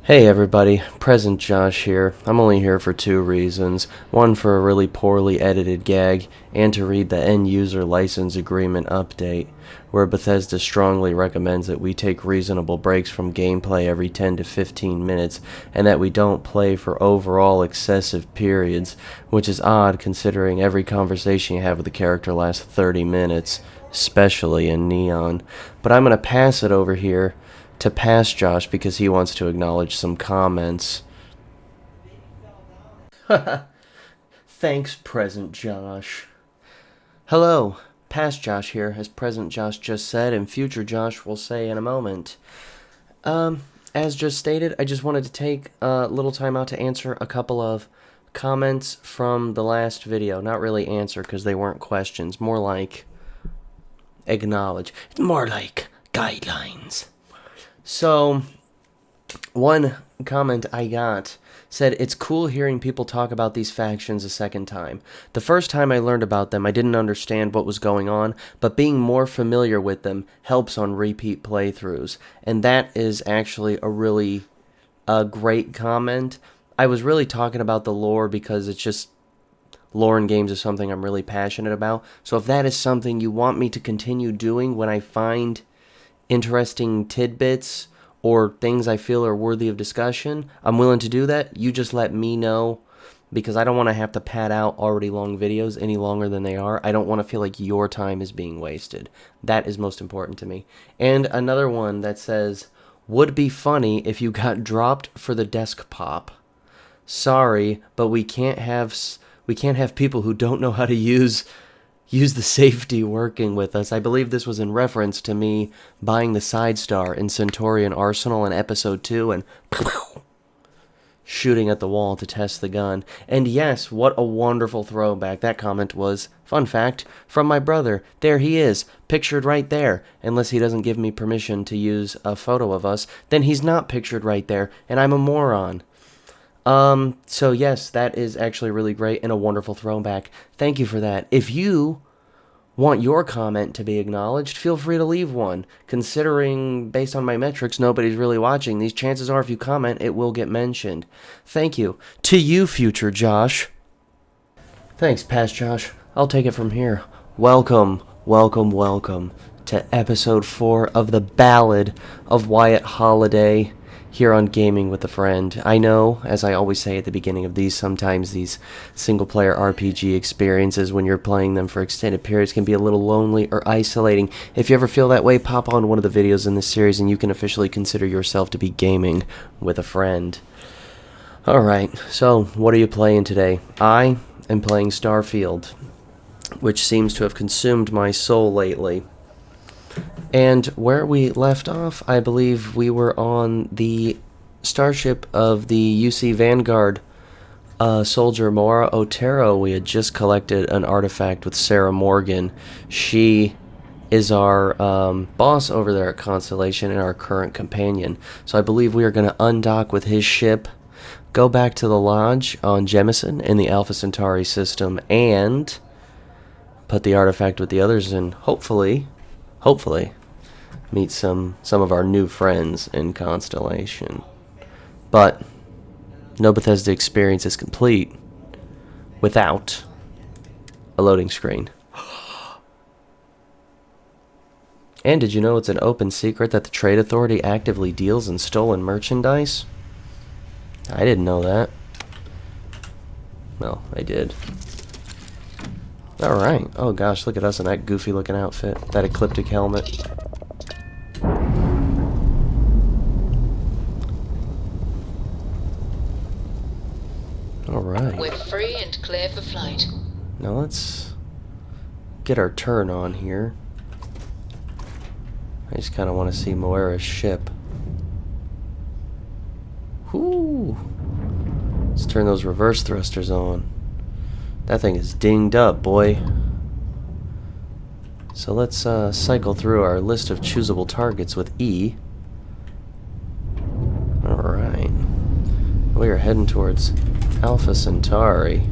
Hey everybody, Present Josh here. I'm only here for two reasons. One, for a really poorly edited gag, and to read the end user license agreement update, where Bethesda strongly recommends that we take reasonable breaks from gameplay every 10 to 15 minutes, and that we don't play for overall excessive periods, which is odd considering every conversation you have with the character lasts 30 minutes, especially in Neon. But I'm gonna pass it over here to pass Josh because he wants to acknowledge some comments. Thanks, Present Josh. Hello, past Josh here, as Present Josh just said, and future Josh will say in a moment. As just stated, I just wanted to take a little time out to answer a couple of comments from the last video. Not really answer, because they weren't questions. More like acknowledge. More like guidelines. So, one comment I got said, "It's cool hearing people talk about these factions a second time. The first time I learned about them, I didn't understand what was going on, but being more familiar with them helps on repeat playthroughs." And that is actually a really great comment. I was really talking about the lore because it's just, lore in games is something I'm really passionate about. So if that is something you want me to continue doing when I find interesting tidbits or things I feel are worthy of discussion, I'm willing to do that. You just let me know, because I don't want to have to pad out already long videos any longer than they are. I don't want to feel like your time is being wasted. That is most important to me. And another one that says, "Would be funny if you got dropped for the desk pop. Sorry, but we can't have people who don't know how to use the safety working with us." I believe this was in reference to me buying the side star in Centurion Arsenal in episode 2 and shooting at the wall to test the gun. And yes, what a wonderful throwback. That comment was, fun fact, from my brother. There he is, pictured right there. Unless he doesn't give me permission to use a photo of us, then he's not pictured right there, and I'm a moron. So yes, that is actually really great and a wonderful throwback. Thank you for that. If you want your comment to be acknowledged, feel free to leave one. Considering, based on my metrics, nobody's really watching these, chances are if you comment, it will get mentioned. Thank you. To you, future Josh. Thanks, past Josh. I'll take it from here. Welcome, welcome, welcome to episode 4 of the Ballad of Wyatt Holiday, here on Gaming with a Friend. I know, as I always say at the beginning of these, sometimes these single-player RPG experiences, when you're playing them for extended periods, can be a little lonely or isolating. If you ever feel that way, pop on one of the videos in this series and you can officially consider yourself to be gaming with a friend. Alright, so what are you playing today? I am playing Starfield, which seems to have consumed my soul lately. And where we left off, I believe we were on the starship of the UC Vanguard soldier Mora Otero. We had just collected an artifact with Sarah Morgan. She is our boss over there at Constellation and our current companion. So I believe we are going to undock with his ship, go back to the lodge on Jemison in the Alpha Centauri system, and put the artifact with the others, and hopefully meet some of our new friends in Constellation. But no Bethesda experience is complete without a loading screen. And did you know it's an open secret that the Trade Authority actively deals in stolen merchandise? I didn't know that. Well, I did. Alright. Oh gosh, look at us in that goofy looking outfit. That ecliptic helmet. Alright. We're free and clear for flight. Now let's get our turn on here. I just kind of want to see Moira's ship. Whoo! Let's turn those reverse thrusters on. That thing is dinged up, boy. So let's cycle through our list of choosable targets with E. Alright. We are heading towards Alpha Centauri.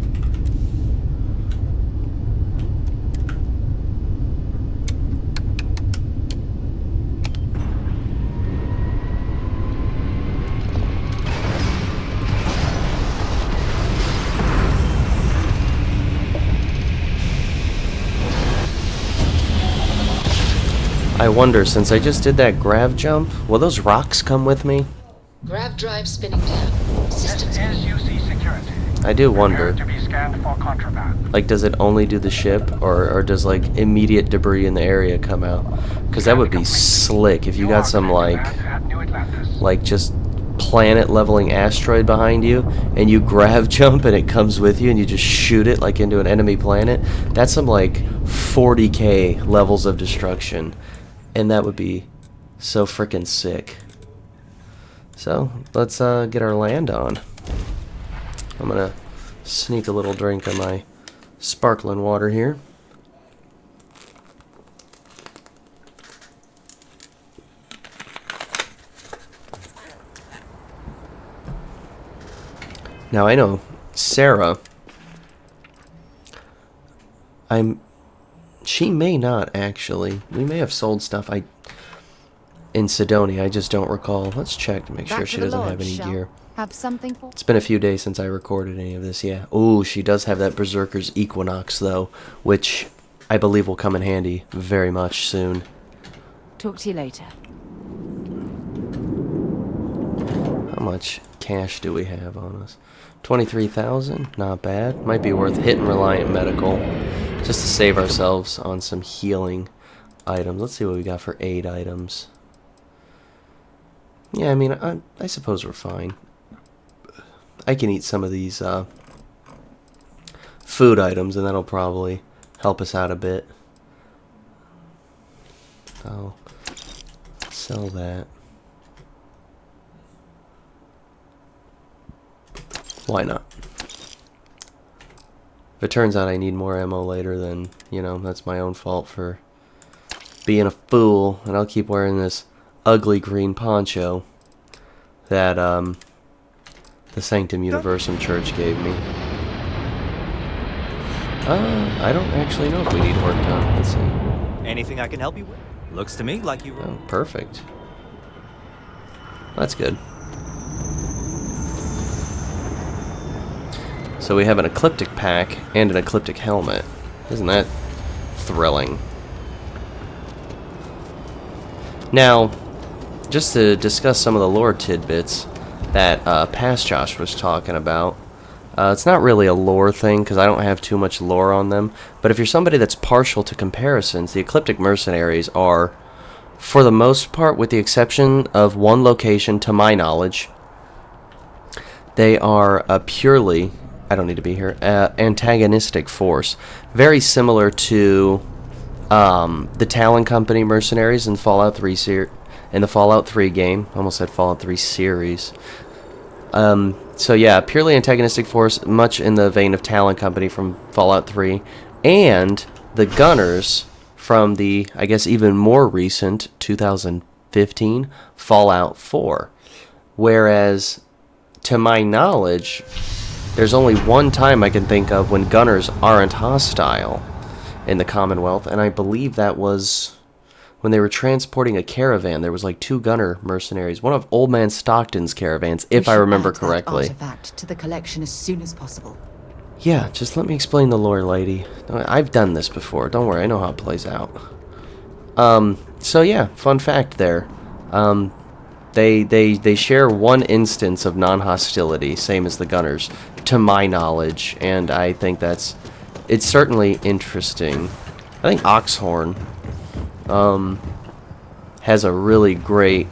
I wonder, since I just did that grav jump, will those rocks come with me? Grav drive spinning down. Systems This is UC security. I do wonder. Prepare to be scanned for contraband. Like, does it only do the ship, or does, like, immediate debris in the area come out? Because that would be slick if you got some, like, just planet-leveling asteroid behind you, and you grav jump and it comes with you, and you just shoot it, like, into an enemy planet. That's some, like, 40k levels of destruction. And that would be so frickin' sick. So, let's get our land on. I'm gonna sneak a little drink of my sparkling water here. Now I know Sarah, she may not actually. We may have sold stuff in Sidonia, I just don't recall. Let's check to make sure she doesn't have any gear. Have something for? It's been a few days since I recorded any of this, yeah. Oh, she does have that Berserker's Equinox, though, which I believe will come in handy very much soon. Talk to you later. How much cash do we have on us? 23,000? Not bad. Might be worth hitting Reliant Medical, just to save ourselves on some healing items. Let's see what we got for aid items. Yeah, I mean, I suppose we're fine. I can eat some of these food items, and that'll probably help us out a bit. I'll sell that. Why not? If it turns out I need more ammo later, then, you know, that's my own fault for being a fool, and I'll keep wearing this ugly green poncho that the Sanctum Universum Church gave me. I don't actually know if we need work done. Let's see. Anything I can help you with? Looks to me like you. Oh, perfect. That's good. So we have an Ecliptic pack and an Ecliptic helmet. Isn't that thrilling? Now, just to discuss some of the lore tidbits that Past Josh was talking about. It's not really a lore thing, because I don't have too much lore on them. But if you're somebody that's partial to comparisons, the Ecliptic Mercenaries are, for the most part, with the exception of one location, to my knowledge, they are a purely, I don't need to be here, antagonistic force. Very similar to the Talon Company Mercenaries in Fallout 3 in the Fallout 3 game. Almost said Fallout 3 series. So yeah, purely antagonistic force, much in the vein of Talon Company from Fallout 3, and the Gunners from the, I guess, even more recent 2015 Fallout 4. Whereas, to my knowledge, there's only one time I can think of when Gunners aren't hostile in the Commonwealth, and I believe that was when they were transporting a caravan. There was like 2 gunner mercenaries, one of Old Man Stockton's caravans, if I remember correctly. Artifact to the collection as soon as possible. Yeah, just let me explain the lore, lady. I've done this before. Don't worry, I know how it plays out. So yeah, fun fact there. They share one instance of non-hostility, same as the Gunners, to my knowledge, and I think it's certainly interesting. I think Oxhorn has a really great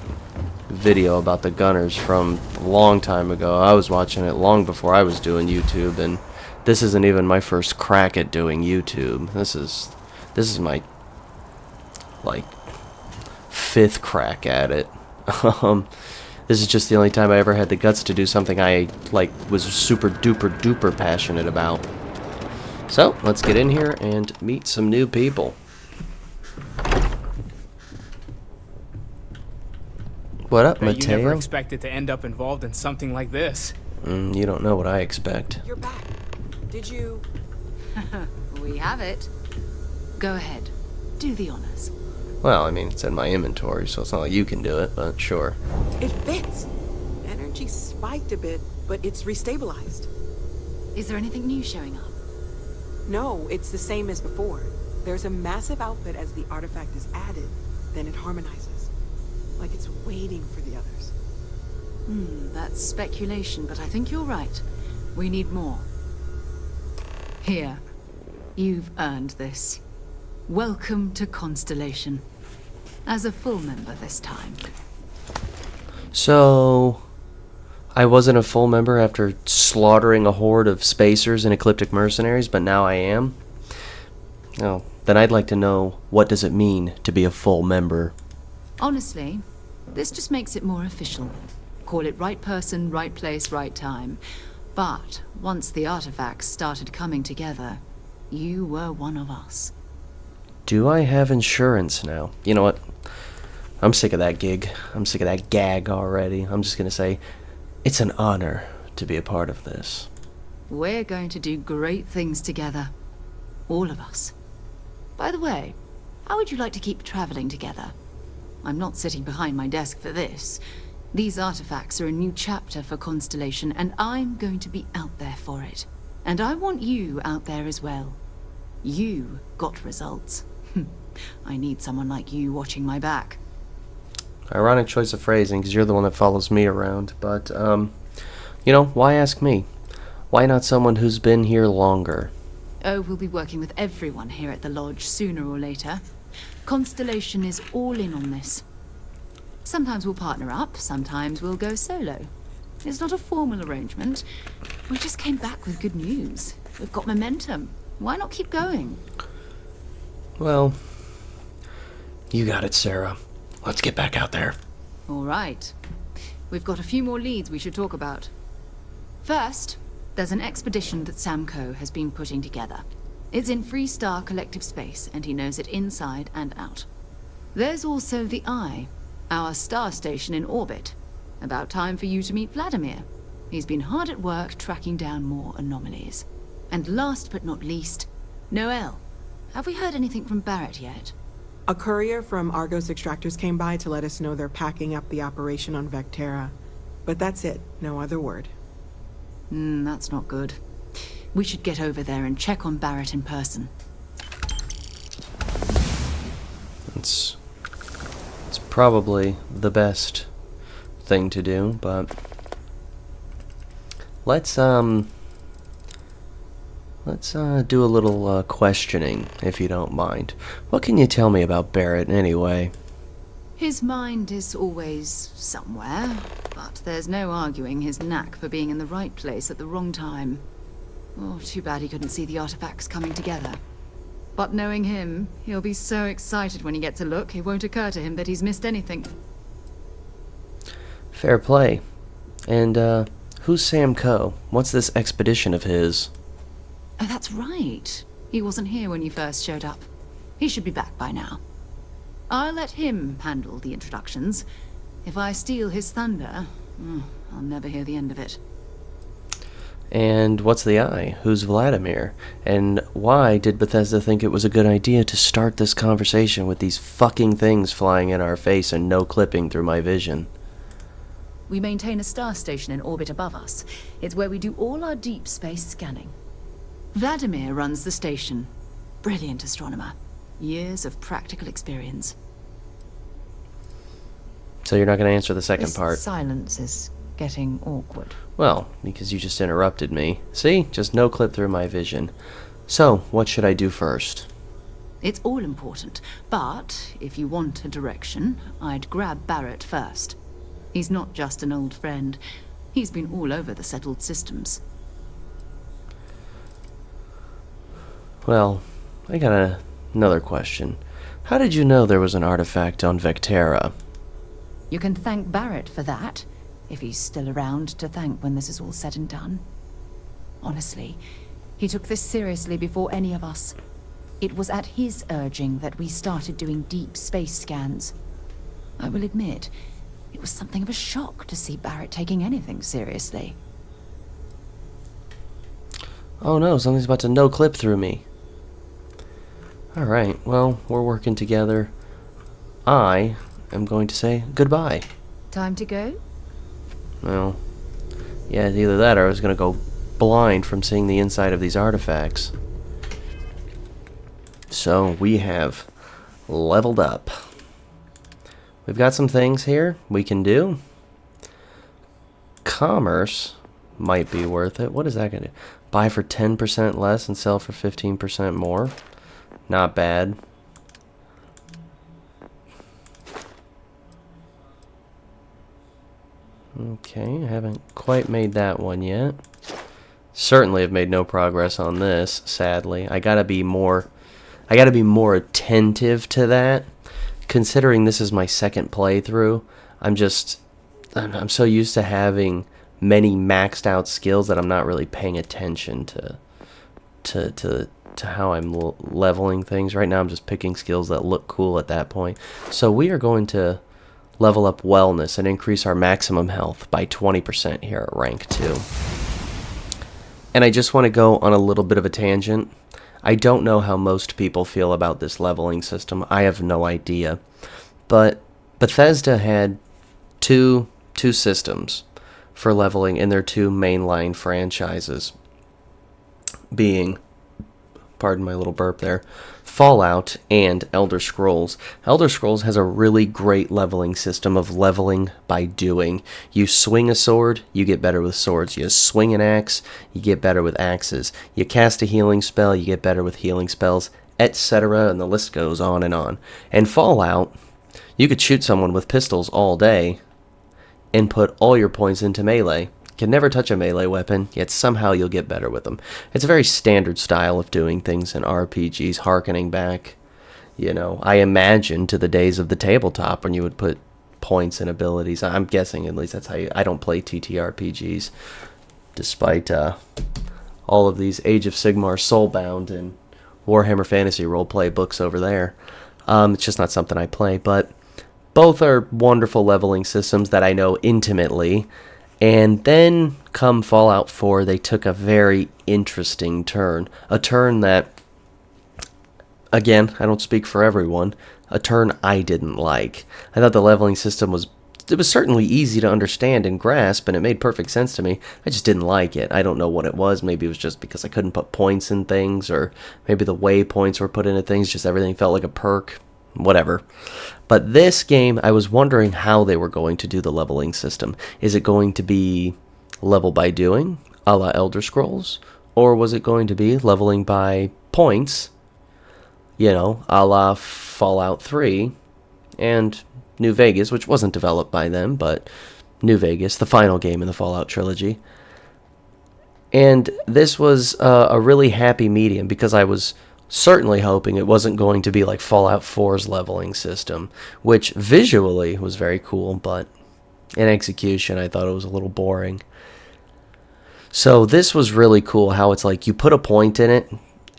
video about the Gunners from a long time ago. I was watching it long before I was doing YouTube, and this isn't even my first crack at doing YouTube. This is my, like, 5th crack at it. This is just the only time I ever had the guts to do something I, like, was super duper duper passionate about. So, let's get in here and meet some new people. What up, Mateo? You never expected to end up involved in something like this. You don't know what I expect. You're back. Did you... We have it. Go ahead. Do the honors. Well, I mean, it's in my inventory, so it's not like you can do it, but sure. It fits. Energy spiked a bit, but it's restabilized. Is there anything new showing up? No, it's the same as before. There's a massive output as the artifact is added, then it harmonizes. Like it's waiting for the others. That's speculation, but I think you're right. We need more. Here. You've earned this. Welcome to Constellation. As a full member this time. So, I wasn't a full member after slaughtering a horde of spacers and ecliptic mercenaries, but now I am? Oh, then I'd like to know, what does it mean to be a full member? Honestly, this just makes it more official. Call it right person, right place, right time. But once the artifacts started coming together, you were one of us. Do I have insurance now? You know what? I'm sick of that gig. I'm sick of that gag already. I'm just gonna say, it's an honor to be a part of this. We're going to do great things together. All of us. By the way, how would you like to keep traveling together? I'm not sitting behind my desk for this. These artifacts are a new chapter for Constellation, and I'm going to be out there for it. And I want you out there as well. You got results. I need someone like you watching my back. Ironic choice of phrasing, because you're the one that follows me around. But, you know, why ask me? Why not someone who's been here longer? Oh, we'll be working with everyone here at the lodge sooner or later. Constellation is all in on this. Sometimes we'll partner up, sometimes we'll go solo. It's not a formal arrangement. We just came back with good news. We've got momentum. Why not keep going? Well, you got it, Sarah. Let's get back out there. All right. We've got a few more leads we should talk about. First, there's an expedition that Sam Coe has been putting together. It's in Freestar Collective Space, and he knows it inside and out. There's also the Eye, our star station in orbit. About time for you to meet Vladimir. He's been hard at work tracking down more anomalies. And last but not least, Noel. Have we heard anything from Barrett yet? A courier from Argos Extractors came by to let us know they're packing up the operation on Vectera. But that's it, no other word. That's not good. We should get over there and check on Barrett in person. It's probably the best thing to do, but let's do a little questioning, if you don't mind. What can you tell me about Barrett, anyway? His mind is always somewhere, but there's no arguing his knack for being in the right place at the wrong time. Oh, too bad he couldn't see the artifacts coming together. But knowing him, he'll be so excited when he gets a look, it won't occur to him that he's missed anything. Fair play. And, who's Sam Coe? What's this expedition of his? Oh, that's right. He wasn't here when you first showed up. He should be back by now. I'll let him handle the introductions. If I steal his thunder, I'll never hear the end of it. And what's the Eye? Who's Vladimir? And why did Bethesda think it was a good idea to start this conversation with these fucking things flying in our face and no clipping through my vision? We maintain a star station in orbit above us. It's where we do all our deep space scanning. Vladimir runs the station. Brilliant astronomer. Years of practical experience. So you're not going to answer the second This part? silence is getting awkward. Well, because you just interrupted me. See? Just no clip through my vision. So, what should I do first? It's all important, but if you want a direction, I'd grab Barrett first. He's not just an old friend. He's been all over the settled systems. Well, I got another question. How did you know there was an artifact on Vectera? You can thank Barrett for that, if he's still around to thank when this is all said and done. Honestly, he took this seriously before any of us. It was at his urging that we started doing deep space scans. I will admit, it was something of a shock to see Barrett taking anything seriously. Oh no, something's about to no clip through me. Alright, well, we're working together. I am going to say goodbye. Time to go? Well, yeah, either that or I was going to go blind from seeing the inside of these artifacts. So, we have leveled up. we've got some things here we can do. Commerce might be worth it. What is that going to do? Buy for 10% less and sell for 15% more. Not bad. Okay, I haven't quite made that one yet. Certainly have made no progress on this, sadly. I gotta be more attentive to that. Considering this is my second playthrough, I'm so used to having many maxed out skills that I'm not really paying attention to how I'm leveling things. Right now I'm just picking skills that look cool at that point. So we are going to level up wellness and increase our maximum health by 20% here at rank 2. And I just want to go on a little bit of a tangent. I don't know how most people feel about this leveling system. I have no idea. But Bethesda had two systems for leveling in their two mainline franchises, being, pardon my little burp there, Fallout and Elder Scrolls. Elder Scrolls has a really great leveling system of leveling by doing. You swing a sword, you get better with swords. You swing an axe, you get better with axes. You cast a healing spell, you get better with healing spells, etc. And the list goes on. And Fallout, you could shoot someone with pistols all day and put all your points into melee. Can never touch a melee weapon, yet somehow you'll get better with them. It's a very standard style of doing things in RPGs, harkening back, I imagine, to the days of the tabletop when you would put points and abilities. I'm guessing, at least that's how I don't play TTRPGs, despite all of these Age of Sigmar, Soulbound, and Warhammer Fantasy roleplay books over there. It's just not something I play, but both are wonderful leveling systems that I know intimately. And then, come Fallout 4, they took a very interesting turn. A turn that, again, I don't speak for everyone, a turn I didn't like. I thought the leveling system was certainly easy to understand and grasp, and it made perfect sense to me. I just didn't like it. I don't know what it was. Maybe it was just because I couldn't put points in things, or maybe the way points were put into things, just everything felt like a perk. Whatever. But this game, I was wondering how they were going to do the leveling system. Is it going to be level by doing, a la Elder Scrolls? Or was it going to be leveling by points, a la Fallout 3 and New Vegas, which wasn't developed by them, but New Vegas, the final game in the Fallout trilogy. And this was a really happy medium, because I was certainly hoping it wasn't going to be like Fallout 4's leveling system, which visually was very cool, but in execution I thought it was a little boring. So this was really cool, how it's like you put a point in it,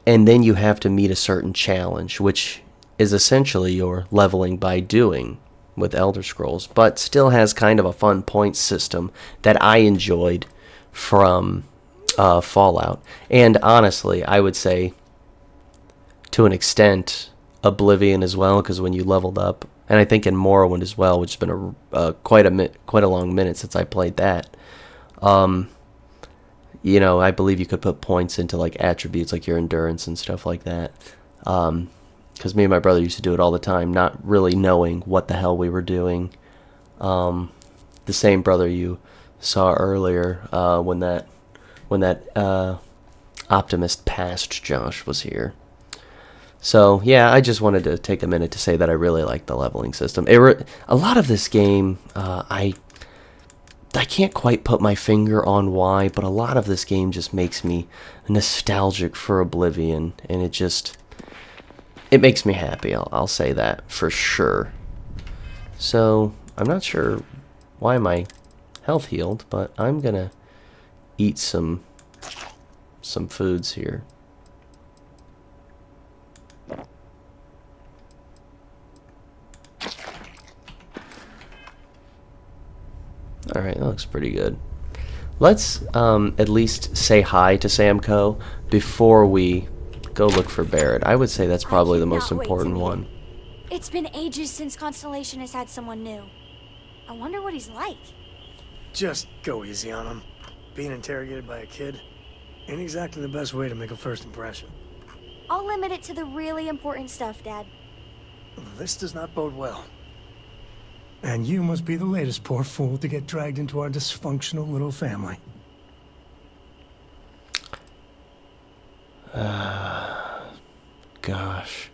and then you have to meet a certain challenge, which is essentially your leveling by doing with Elder Scrolls, but still has kind of a fun point system that I enjoyed from Fallout. And honestly, I would say, to an extent, Oblivion as well, because when you leveled up, and I think in Morrowind as well, which has been quite a long minute since I played that, I believe you could put points into like attributes like your endurance and stuff like that, because me and my brother used to do it all the time, not really knowing what the hell we were doing. The same brother you saw earlier when that optimist past Josh was here. So, yeah, I just wanted to take a minute to say that I really like the leveling system. A lot of this game, I can't quite put my finger on why, but a lot of this game just makes me nostalgic for Oblivion, and it makes me happy, I'll say that for sure. So, I'm not sure why my health healed, but I'm gonna eat some foods here. Alright, that looks pretty good. Let's at least say hi to Sam Coe before we go look for Barrett. I would say that's probably the most important one. It's been ages since Constellation has had someone new. I wonder what he's like. Just go easy on him. Being interrogated by a kid ain't exactly the best way to make a first impression. I'll limit it to the really important stuff, Dad. This does not bode well. And you must be the latest poor fool to get dragged into our dysfunctional little family. Gosh.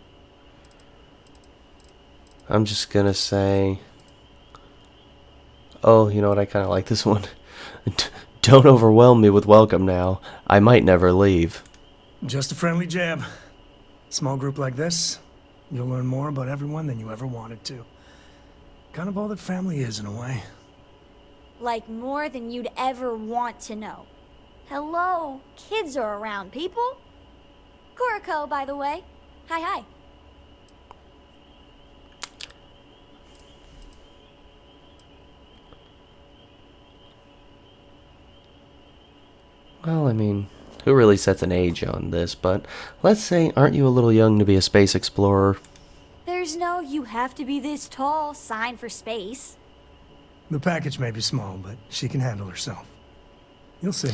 I'm just gonna say... Oh, you know what? I kind of like this one. Don't overwhelm me with welcome now. I might never leave. Just a friendly jab. Small group like this, you'll learn more about everyone than you ever wanted to. Kind of all that family is in a way. Like more than you'd ever want to know. Hello, kids are around, people. Cora Coe, by the way. Hi, hi. Well, I mean, who really sets an age on this? But let's say, aren't you a little young to be a space explorer? There's no "you have to be this tall" sign for space. The package may be small, but she can handle herself. You'll see.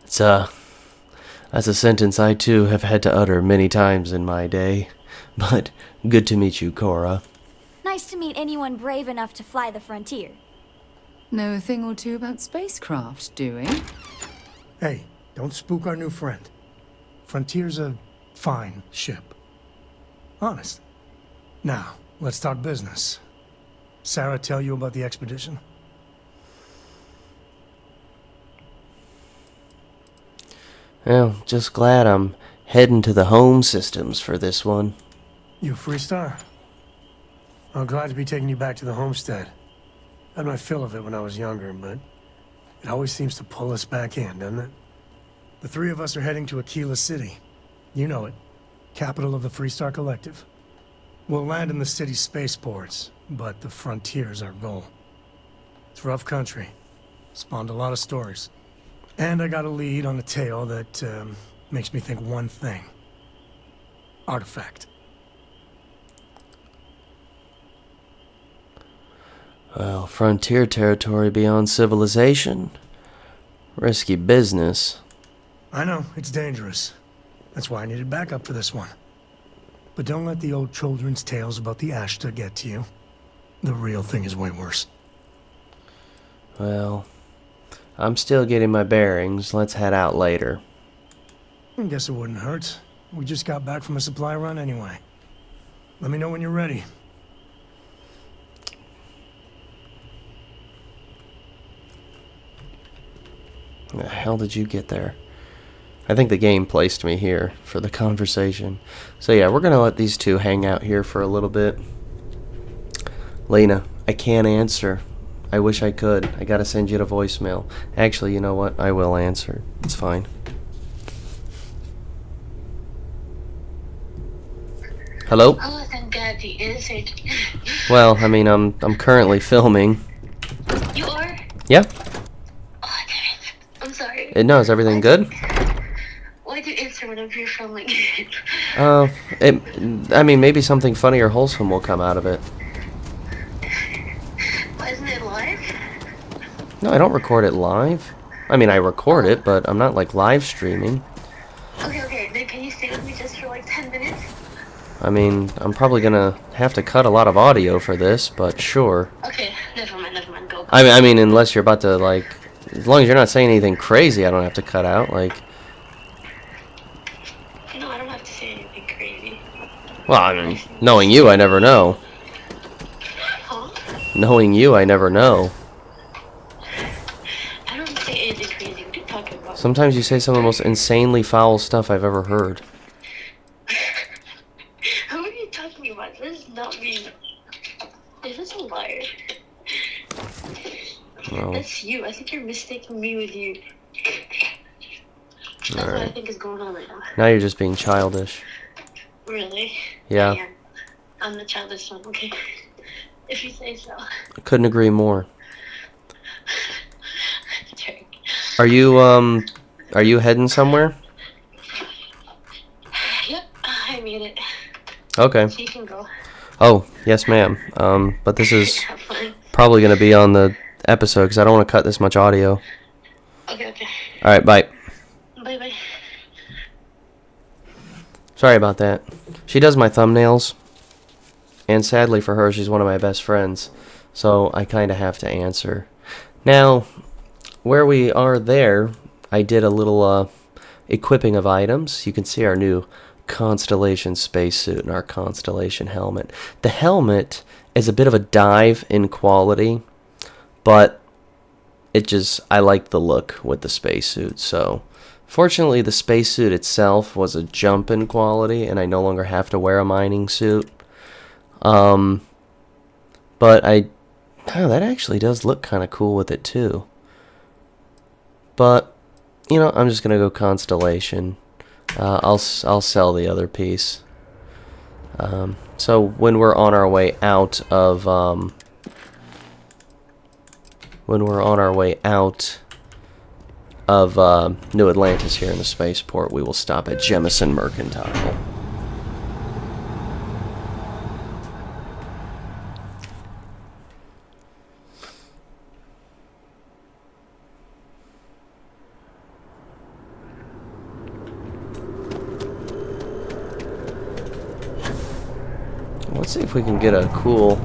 That's a sentence I too have had to utter many times in my day. But good to meet you, Cora. Nice to meet anyone brave enough to fly the frontier. Know a thing or two about spacecraft, do we? Hey, don't spook our new friend. Frontier's a fine ship. Honest. Now, let's talk business. Sarah tell you about the expedition? Well, just glad I'm heading to the home systems for this one. You a Freestar? I'm glad to be taking you back to the homestead. Had my fill of it when I was younger, but it always seems to pull us back in, doesn't it? The three of us are heading to Aquila City. You know it. Capital of the Freestar Collective. We'll land in the city's spaceports, but the frontier's our goal. It's rough country. Spawned a lot of stories. And I got a lead on a tale that makes me think one thing. Artifact. Well, frontier territory beyond civilization. Risky business. I know, it's dangerous. That's why I needed backup for this one. But don't let the old children's tales about the Ashta get to you. The real thing is way worse. Well, I'm still getting my bearings. Let's head out later. I guess it wouldn't hurt. We just got back from a supply run anyway. Let me know when you're ready. The hell did you get there? I think the game placed me here for the conversation. So yeah, we're gonna let these two hang out here for a little bit. Lena, I can't answer. I wish I could. I gotta send you a voicemail. Actually, you know what? I will answer. It's fine. Hello? Oh, thank God you answered. Well, I mean, I'm currently filming. You are? Yeah. Oh, damn it. I'm sorry. No, is everything good? Why do you answer whenever you're filming? I mean, maybe something funny or wholesome will come out of it. Why isn't it live? No, I don't record it live. I mean, I record it, but I'm not, like, live streaming. Okay, then can you stay with me just for like 10 minutes? I mean, I'm probably gonna have to cut a lot of audio for this, but sure. Okay, never mind, go. I mean, unless you're about to, like... As long as you're not saying anything crazy, I don't have to cut out, like... No, I don't have to say anything crazy. Well, I mean, knowing you, I never know. Huh? Knowing you, I never know. I don't say anything crazy. What are you talking about? Sometimes you say some of the most insanely foul stuff I've ever heard. Who are you talking about? This is not me. Is this a liar? Well, That's you. I think you're mistaking me with you. That's what I alright. think is going on right now. Now you're just being childish. Really? Yeah. I am. I'm the childish one, okay? If you say so. I couldn't agree more. Jerk. Are you heading somewhere? Yep, I made it. Okay. So you can go. Oh, yes ma'am. But this is Have fun. probably gonna be on the episode because I don't want to cut this much audio. Okay. Alright, bye. Bye. Sorry about that. She does my thumbnails. And sadly for her, she's one of my best friends. So I kind of have to answer. Now, where we are there, I did a little equipping of items. You can see our new Constellation spacesuit and our Constellation helmet. The helmet is a bit of a dive in quality, but I like the look with the spacesuit. So fortunately the spacesuit itself was a jump in quality, and I no longer have to wear a mining suit. But that actually does look kind of cool with it too. But you know, I'm just gonna go Constellation. I'll sell the other piece. So when we're on our way out of New Atlantis here in the spaceport, we will stop at Jemison Mercantile. Let's see if we can get a cool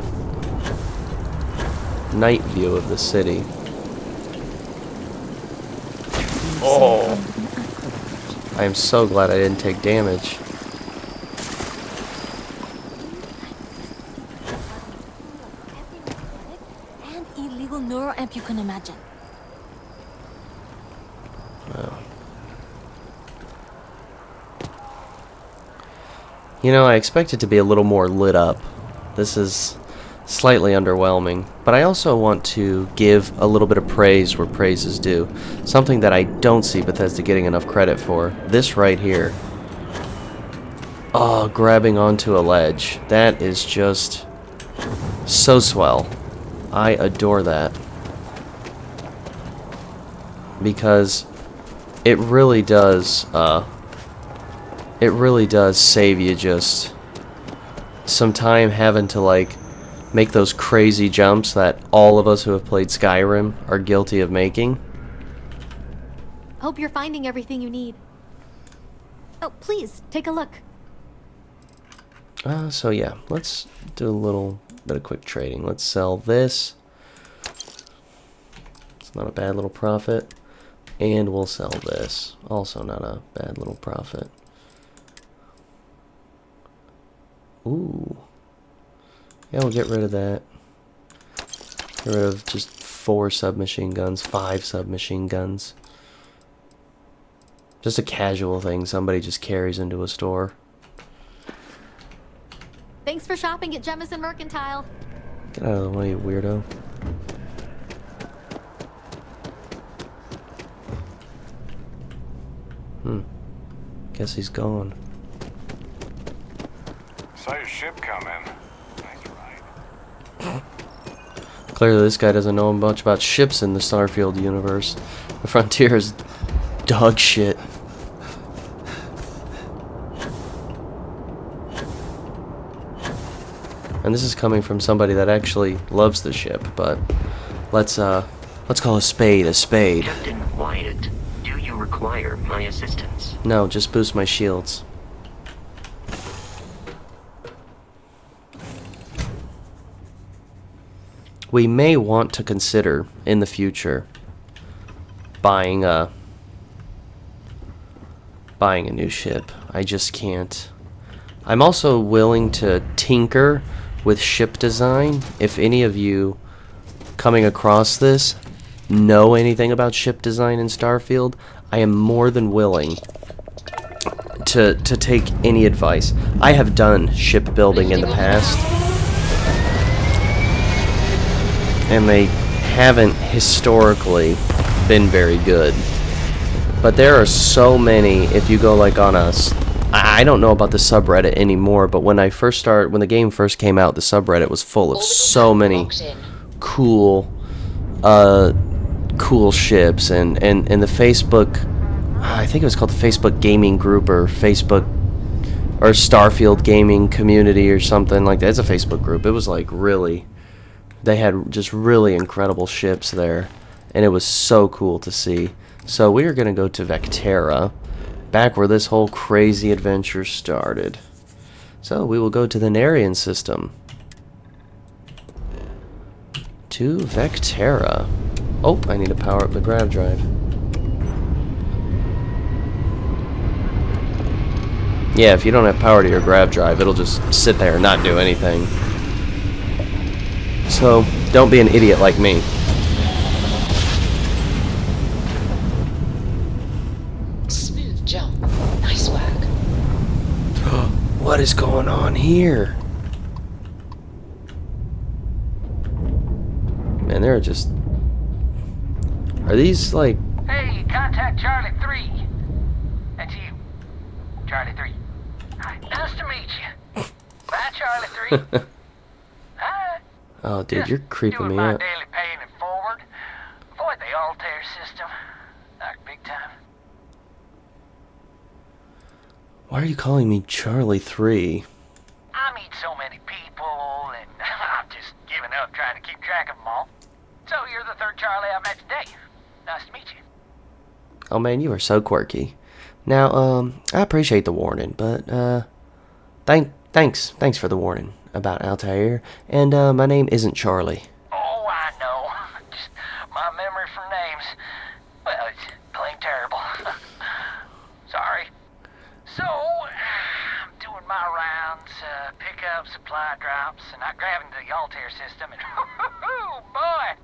night view of the city. Oh! I am so glad I didn't take damage. And illegal neuroamp you can imagine. Wow. You know, I expect it to be a little more lit up. This is slightly underwhelming, but I also want to give a little bit of praise where praise is due. Something that I don't see Bethesda getting enough credit for. This right here. Oh, grabbing onto a ledge. That is just so swell. I adore that. Because it really does save you just some time having to like make those crazy jumps that all of us who have played Skyrim are guilty of making. Hope you're finding everything you need. Oh, please, take a look. So yeah, let's do a little bit of quick trading. Let's sell this. It's not a bad little profit. And we'll sell this. Also not a bad little profit. Ooh. Yeah, we'll get rid of that. Get rid of just 4 submachine guns, 5 submachine guns. Just a casual thing somebody just carries into a store. Thanks for shopping at Jemison Mercantile. Get out of the way, you weirdo. Guess he's gone. Saw your ship come in. Nice ride. Clearly this guy doesn't know much about ships in the Starfield universe. The frontier is dog shit. And this is coming from somebody that actually loves the ship, but let's call a spade a spade. Captain Wyatt, do you require my assistance? No, just boost my shields. We may want to consider in the future buying a new ship. I just can't. I'm also willing to tinker with ship design. If any of you coming across this know anything about ship design in Starfield, I am more than willing to take any advice. I have done shipbuilding in the past, and they haven't historically been very good. But there are so many, if you go like on I don't know about the subreddit anymore, but when the game first came out, the subreddit was full of so many cool ships, and the Facebook, I think it was called the Facebook gaming group or Starfield gaming community or something like that. It's a Facebook group. It was like really, they had just really incredible ships there, and it was so cool to see. So we are going to go to Vectera, back where this whole crazy adventure started. So we will go to the Narian system. To Vectera. Oh, I need to power up the grav drive. Yeah, if you don't have power to your grav drive, it'll just sit there and not do anything. So, don't be an idiot like me. Smooth jump. Nice work. What is going on here? Man, they're just... Are these, like... Hey, contact Charlie 3. That's you. Charlie 3. Hi, nice to meet you. Bye, Charlie 3. Hi. Oh, dude, you're creeping Doing me my out. daily paying it forward. Avoid the Altair system. Like big time. Why are you calling me Charlie 3? I meet so many people, and I'm just giving up trying to keep track of them all. So you're the third Charlie I met today. Nice to meet you. Oh man, you are so quirky. Now, I appreciate the warning, but, thanks for the warning about Altair, and, my name isn't Charlie. Oh, I know. Just my memory for names. Well, it's plain terrible. Sorry. So, I'm doing my rounds, pick up supply drops, and I grab into the Altair system, and oh boy,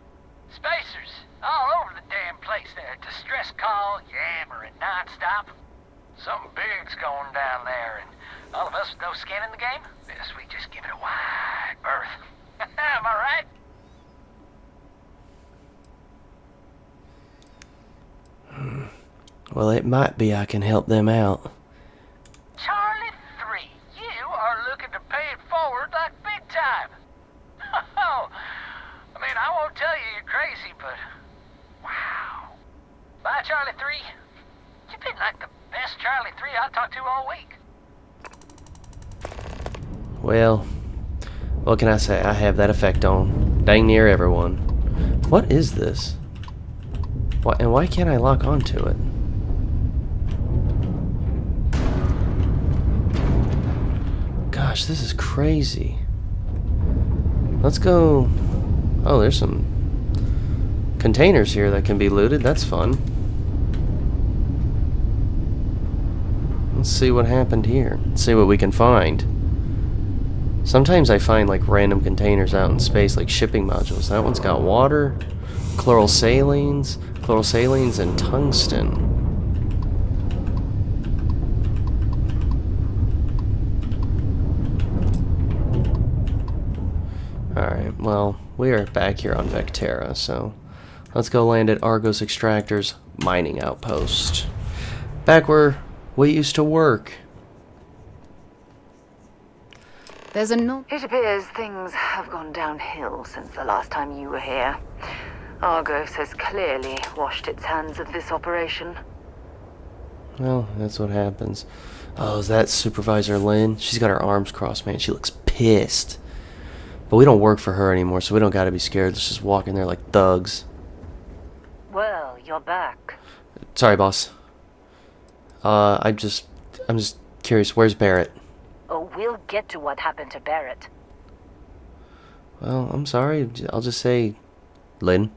spacers all over the damn place there. Distress call, yammering nonstop. Something big's going down there, and all of us with no skin in the game, yes, we just give it a wide berth. Am I right? Well, it might be I can help them out. Charlie 3, you are looking to pay it forward like big time. Oh, I mean, I won't tell you you're crazy, but wow. Bye, Charlie 3. You've been like the best Charlie 3 I talked to all week. Well, what can I say? I have that effect on dang near everyone. What is this? Why can't I lock onto it? Gosh, this is crazy. Let's go... Oh, there's some containers here that can be looted. That's fun. Let's see what happened here. Let's see what we can find. Sometimes I find like random containers out in space, like shipping modules. That one's got water, chlorosalines, and tungsten. Alright, well, we are back here on Vectera, so let's go land at Argos Extractors mining outpost. Back where we used to work. There's a no... It appears things have gone downhill since the last time you were here. Argos has clearly washed its hands of this operation. Well, that's what happens. Oh, is that Supervisor Lin? She's got her arms crossed, man. She looks pissed. But we don't work for her anymore, so we don't gotta be scared. Let's just walk in there like thugs. Well, you're back. Sorry, boss. I'm just curious, where's Barrett? Oh, we'll get to what happened to Barrett. Well, I'm sorry. I'll just say Lin.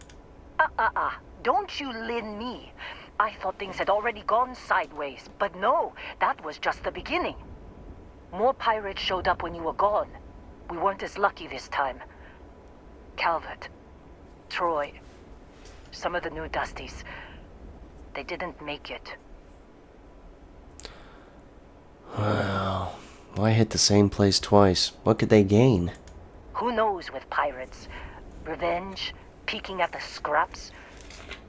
Don't you Lin me. I thought things had already gone sideways, but no, that was just the beginning. More pirates showed up when you were gone. We weren't as lucky this time. Calvert, Troy, some of the new Dusties, they didn't make it. Well, why hit the same place twice? What could they gain? Who knows with pirates? Revenge? Peeking at the scraps?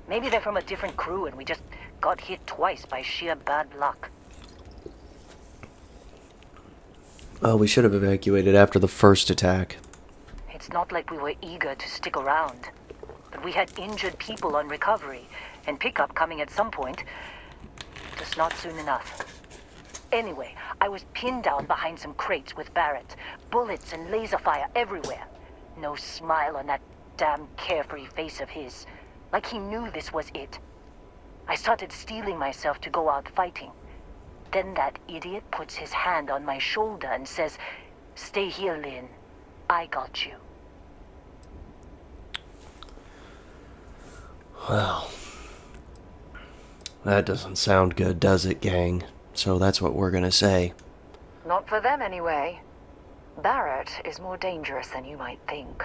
Maybe they're from a different crew and we just got hit twice by sheer bad luck. Oh, we should have evacuated after the first attack. It's not like we were eager to stick around. But we had injured people on recovery, and pickup coming at some point. Just not soon enough. Anyway, I was pinned down behind some crates with Barrett. Bullets and laser fire everywhere. No smile on that damn carefree face of his. Like he knew this was it. I started steeling myself to go out fighting. Then that idiot puts his hand on my shoulder and says, "Stay here, Lin. I got you." Well, that doesn't sound good, does it, gang? So that's what we're gonna say. Not for them, anyway. Barrett is more dangerous than you might think.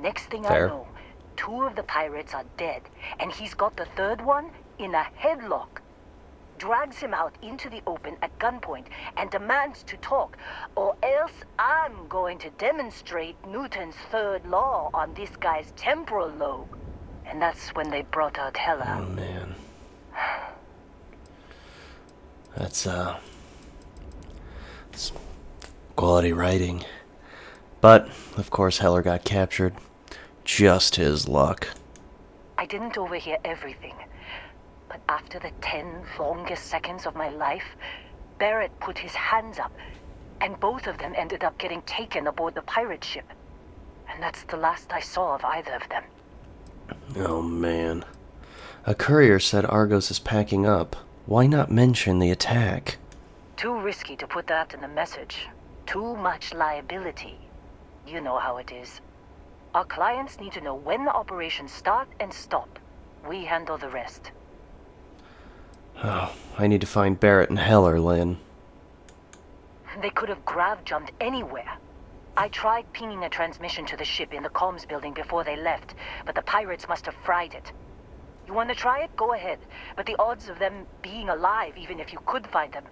Next thing Fair. I know, 2 of the pirates are dead, and he's got the 3rd one in a headlock. Drags him out into the open at gunpoint and demands to talk, or else I'm going to demonstrate Newton's 3rd law on this guy's temporal lobe. And that's when they brought out Hella. Oh, man. That's it's quality writing. But, of course, Heller got captured. Just his luck. I didn't overhear everything, but after the 10 longest seconds of my life, Barrett put his hands up, and both of them ended up getting taken aboard the pirate ship. And that's the last I saw of either of them. Oh, man. A courier said Argos is packing up. Why not mention the attack? Too risky to put that in the message. Too much liability. You know how it is. Our clients need to know when the operations start and stop. We handle the rest. Oh, I need to find Barrett and Heller, Lin. They could have grav-jumped anywhere. I tried pinging a transmission to the ship in the comms building before they left, but the pirates must have fried it. You want to try it? Go ahead. But the odds of them being alive, even if you could find them...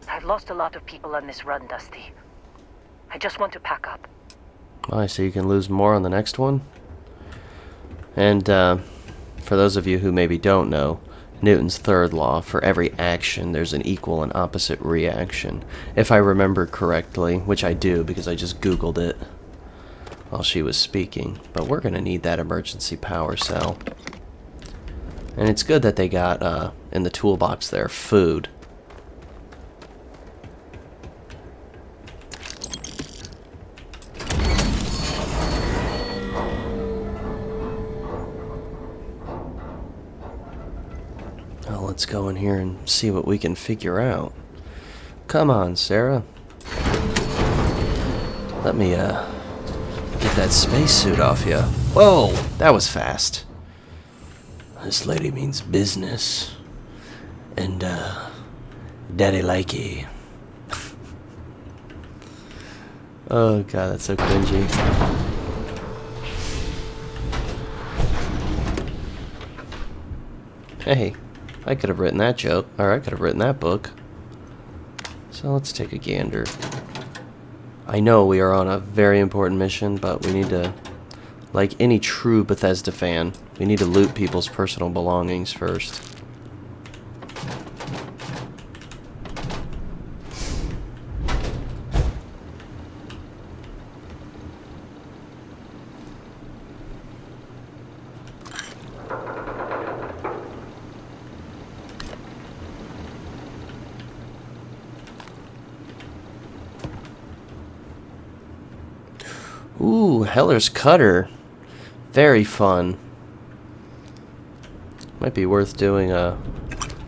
I've lost a lot of people on this run, Dusty. I just want to pack up. Oh, so you can lose more on the next one? And, for those of you who maybe don't know, Newton's 3rd law, for every action, there's an equal and opposite reaction. If I remember correctly, which I do because I just Googled it while she was speaking. But we're going to need that emergency power cell. And it's good that they got, in the toolbox there, food. Let's go in here and see what we can figure out. Come on, Sarah. Let me, get that spacesuit off ya. Whoa, that was fast. This lady means business. And, daddy likey. Oh, God, that's so cringy. Hey. I could have written that joke, or I could have written that book. So let's take a gander. I know we are on a very important mission, but we need to, like any true Bethesda fan, we need to loot people's personal belongings first. Ooh, Heller's Cutter. Very fun. Might be worth doing a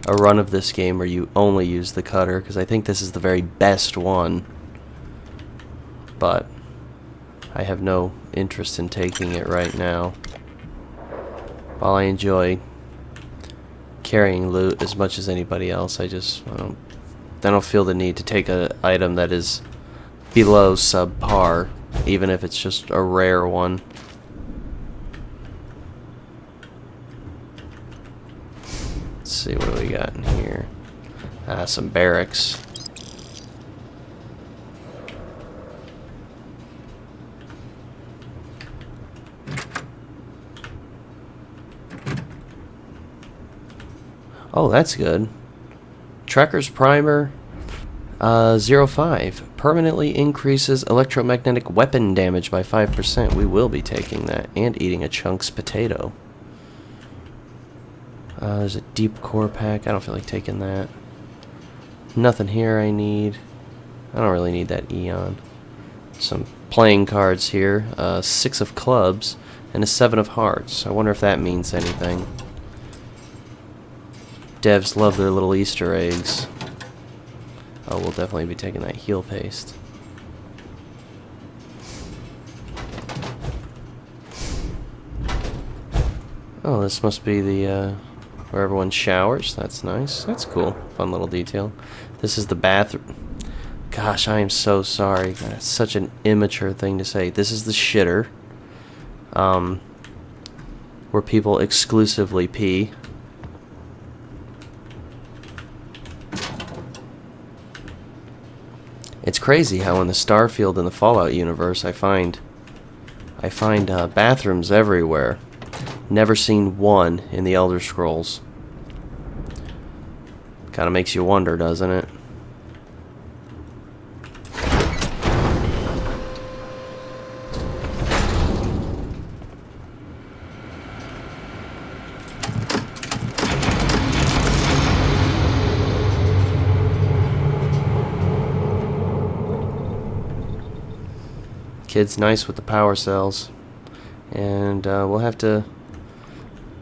run of this game where you only use the cutter, because I think this is the very best one. But I have no interest in taking it right now. While I enjoy carrying loot as much as anybody else, I don't feel the need to take an item that is below subpar, even if it's just a rare one. Let's see, what do we got in here? Some barracks. Oh, that's good. Trekker's Primer 05. Permanently increases electromagnetic weapon damage by 5%. We will be taking that. And eating a Chunks potato. There's a deep core pack. I don't feel like taking that. Nothing here I need. I don't really need that Eon. Some playing cards here. 6 of clubs and a 7 of hearts. I wonder if that means anything. Devs love their little Easter eggs. Oh, we'll definitely be taking that heal paste. Oh, this must be the, where everyone showers. That's nice. That's cool. Fun little detail. This is the bathroom. Gosh, I am so sorry. That's such an immature thing to say. This is the shitter. Where people exclusively pee. It's crazy how in the Starfield and the Fallout universe I find bathrooms everywhere. Never seen one in the Elder Scrolls. Kind of makes you wonder, doesn't it? Kid's nice with the power cells. And we'll have to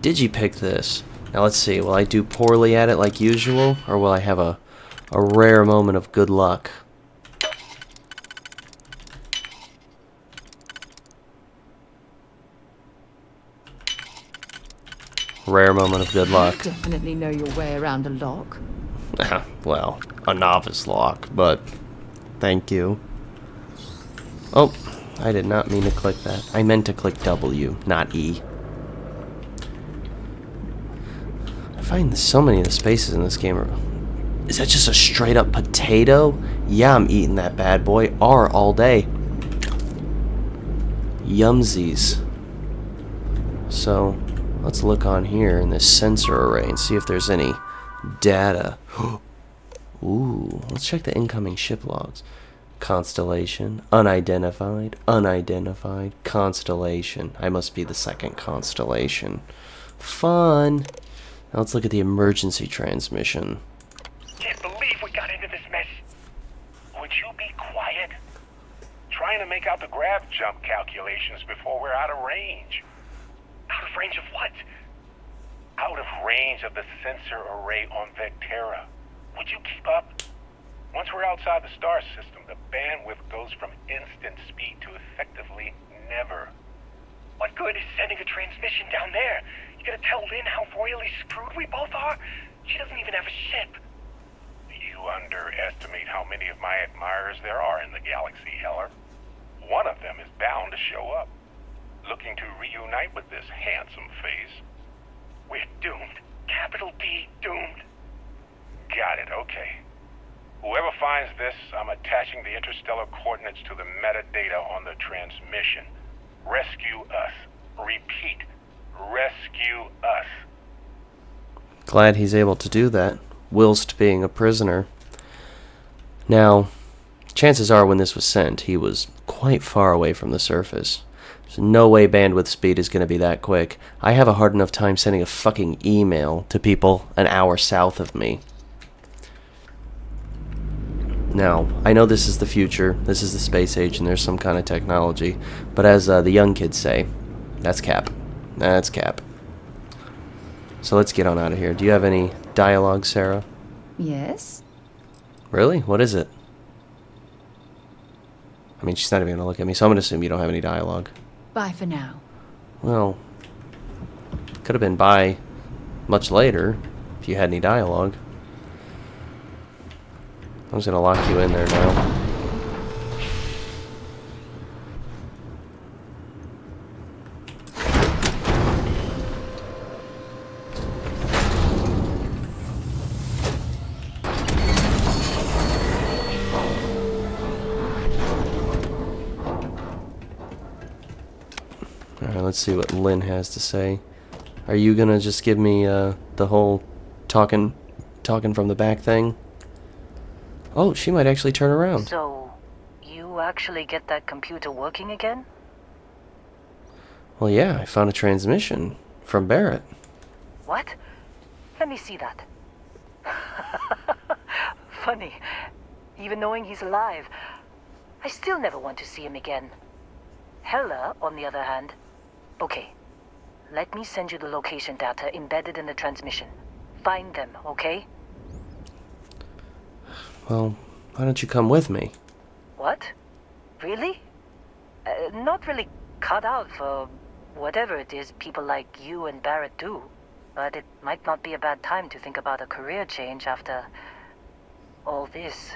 digipick this. Now let's see, will I do poorly at it like usual, or will I have a rare moment of good luck? Rare moment of good luck. You definitely know your way around a lock. Well, a novice lock, but thank you. Oh, I did not mean to click that. I meant to click W, not E. I find so many of the spaces in this game are... Is that just a straight up potato? Yeah, I'm eating that bad boy. R all day. Yumsies. So, let's look on here in this sensor array and see if there's any data. Ooh, let's check the incoming ship logs. Constellation, unidentified, unidentified, Constellation. I must be the second Constellation. Fun! Now let's look at the emergency transmission. Can't believe we got into this mess. Would you be quiet? Trying to make out the grav jump calculations before we're out of range. Out of range of what? Out of range of the sensor array on Vectera. Would you keep up? Once we're outside the star system, the bandwidth goes from instant speed to effectively never. What good is sending a transmission down there? You gonna tell Lin how royally screwed we both are? She doesn't even have a ship. You underestimate how many of my admirers there are in the galaxy, Heller. One of them is bound to show up, looking to reunite with this handsome face. We're doomed. Capital D, doomed. Got it, okay. Whoever finds this, I'm attaching the interstellar coordinates to the metadata on the transmission. Rescue us. Repeat. Rescue us. Glad he's able to do that, whilst being a prisoner. Now, chances are when this was sent, he was quite far away from the surface. There's no way bandwidth speed is going to be that quick. I have a hard enough time sending a fucking email to people an hour south of me. Now, I know this is the future, this is the space age, and there's some kind of technology, but as the young kids say, that's cap. That's cap. So let's get on out of here. Do you have any dialogue, Sarah? Yes? Really? What is it? I mean, she's not even going to look at me, so I'm going to assume you don't have any dialogue. Bye for now. Well, could have been bye much later if you had any dialogue. I'm just gonna lock you in there now. Alright, let's see what Lin has to say. Are you gonna just give me the whole talking from the back thing? Oh, she might actually turn around. So, you actually get that computer working again? Well, yeah, I found a transmission from Barrett. What? Let me see that. Funny. Even knowing he's alive, I still never want to see him again. Hella, on the other hand. Okay, let me send you the location data embedded in the transmission. Find them, okay? Well, why don't you come with me? What? Really? Not really cut out for whatever it is people like you and Barrett do, but it might not be a bad time to think about a career change after all this.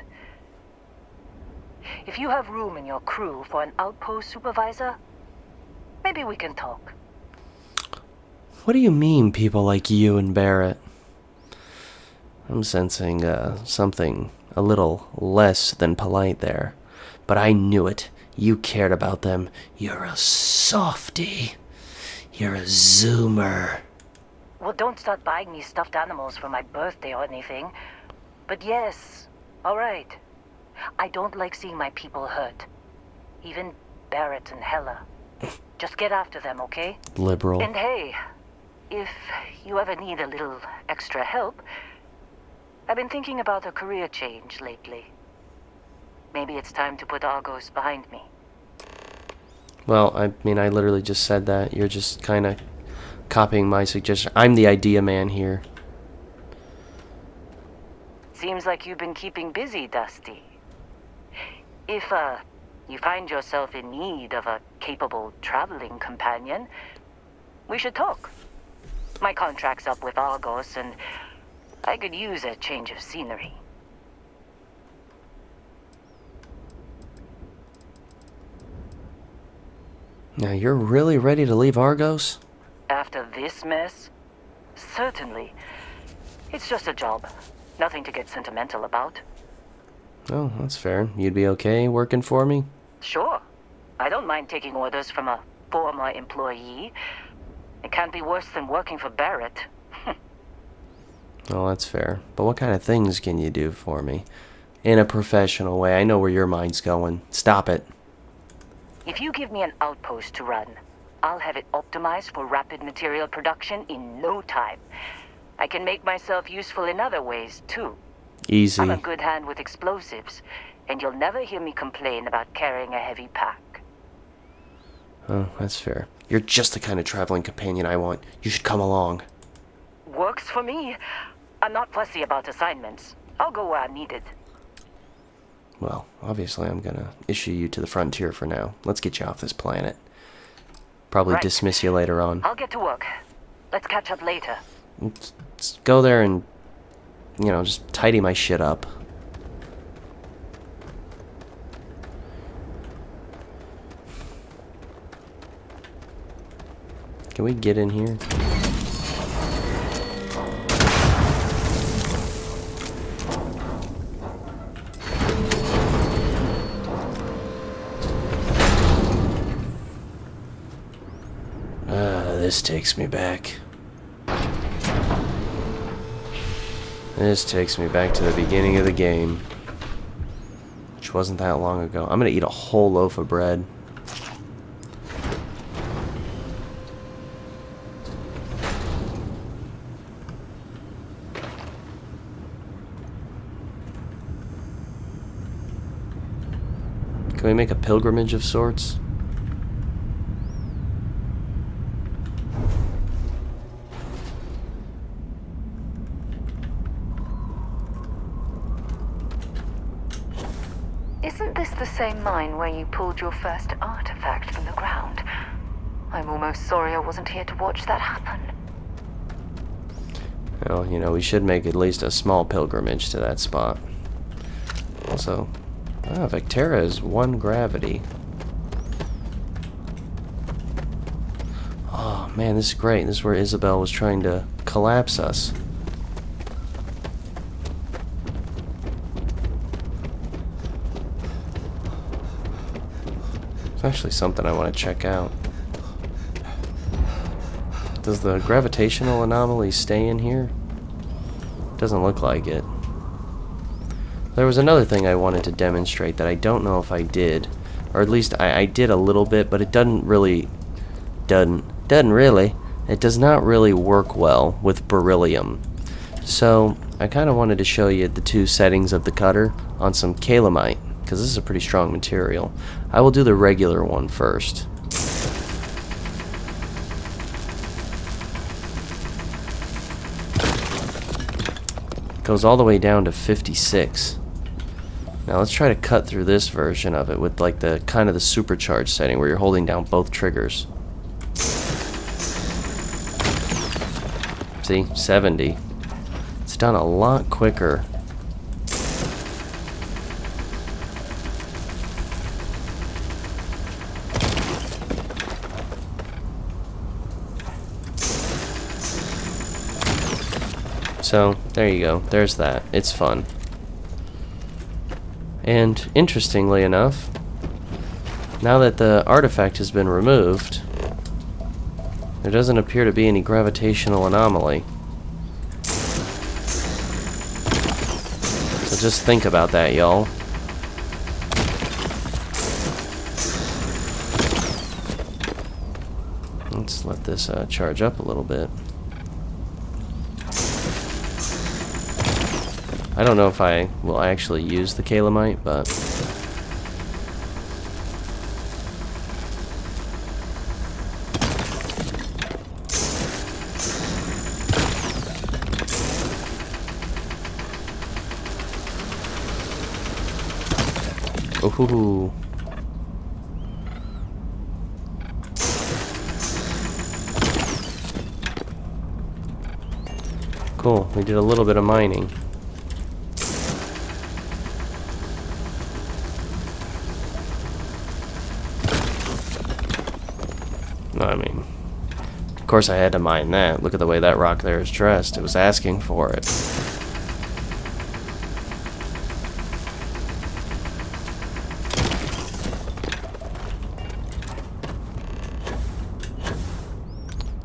If you have room in your crew for an outpost supervisor, maybe we can talk. What do you mean, people like you and Barrett? I'm sensing something a little less than polite there. But I knew it. You cared about them. You're a softie. You're a zoomer. Well, don't start buying me stuffed animals for my birthday or anything. But yes, alright. I don't like seeing my people hurt. Even Barrett and Hella. Just get after them, okay? Liberal. And hey, if you ever need a little extra help, I've been thinking about a career change lately. Maybe it's time to put Argos behind me. Well, I mean, I literally just said that. You're just kind of copying my suggestion. I'm the idea man here. Seems like you've been keeping busy, Dusty. If, you find yourself in need of a capable traveling companion, we should talk. My contract's up with Argos, and I could use a change of scenery. Now, you're really ready to leave Argos? After this mess? Certainly. It's just a job. Nothing to get sentimental about. Oh, that's fair. You'd be okay working for me? Sure. I don't mind taking orders from a former employee. It can't be worse than working for Barrett. Oh, that's fair. But what kind of things can you do for me? In a professional way. I know where your mind's going. Stop it. If you give me an outpost to run, I'll have it optimized for rapid material production in no time. I can make myself useful in other ways, too. Easy. I'm a good hand with explosives, and you'll never hear me complain about carrying a heavy pack. Oh, that's fair. You're just the kind of traveling companion I want. You should come along. Works for me. I'm not fussy about assignments. I'll go where I'm needed. Well, obviously I'm gonna issue you to the frontier for now. Let's get you off this planet. Probably Right. dismiss you later on. I'll get to work. Let's catch up later. Let's go there and, you know, just tidy my shit up. Can we get in here? This takes me back. This takes me back to the beginning of the game, which wasn't that long ago. I'm gonna eat a whole loaf of bread. Can we make a pilgrimage of sorts? Isn't this the same mine where you pulled your first artifact from the ground? I'm almost sorry I wasn't here to watch that happen. Well, you know, we should make at least a small pilgrimage to that spot. Also, Vectera is 1 gravity. Oh man, this is great. This is where Isabel was trying to collapse us. It's actually something I want to check out. Does the gravitational anomaly stay in here? Doesn't look like it. There was another thing I wanted to demonstrate that I don't know if I did. Or at least I did a little bit, but it doesn't really... It does not really work well with beryllium. So, I kind of wanted to show you the 2 settings of the cutter on some calamite, because this is a pretty strong material. I will do the regular one first. Goes all the way down to 56. Now let's try to cut through this version of it with like the kind of the supercharged setting where you're holding down both triggers. See, 70. It's done a lot quicker. So, there you go. There's that. It's fun. And, interestingly enough, now that the artifact has been removed, there doesn't appear to be any gravitational anomaly. So just think about that, y'all. Let's let this charge up a little bit. I don't know if I will actually use the Calamite, but... Ooh. Cool, we did a little bit of mining. I mean, of course I had to mine that. Look at the way that rock there is dressed. It was asking for it.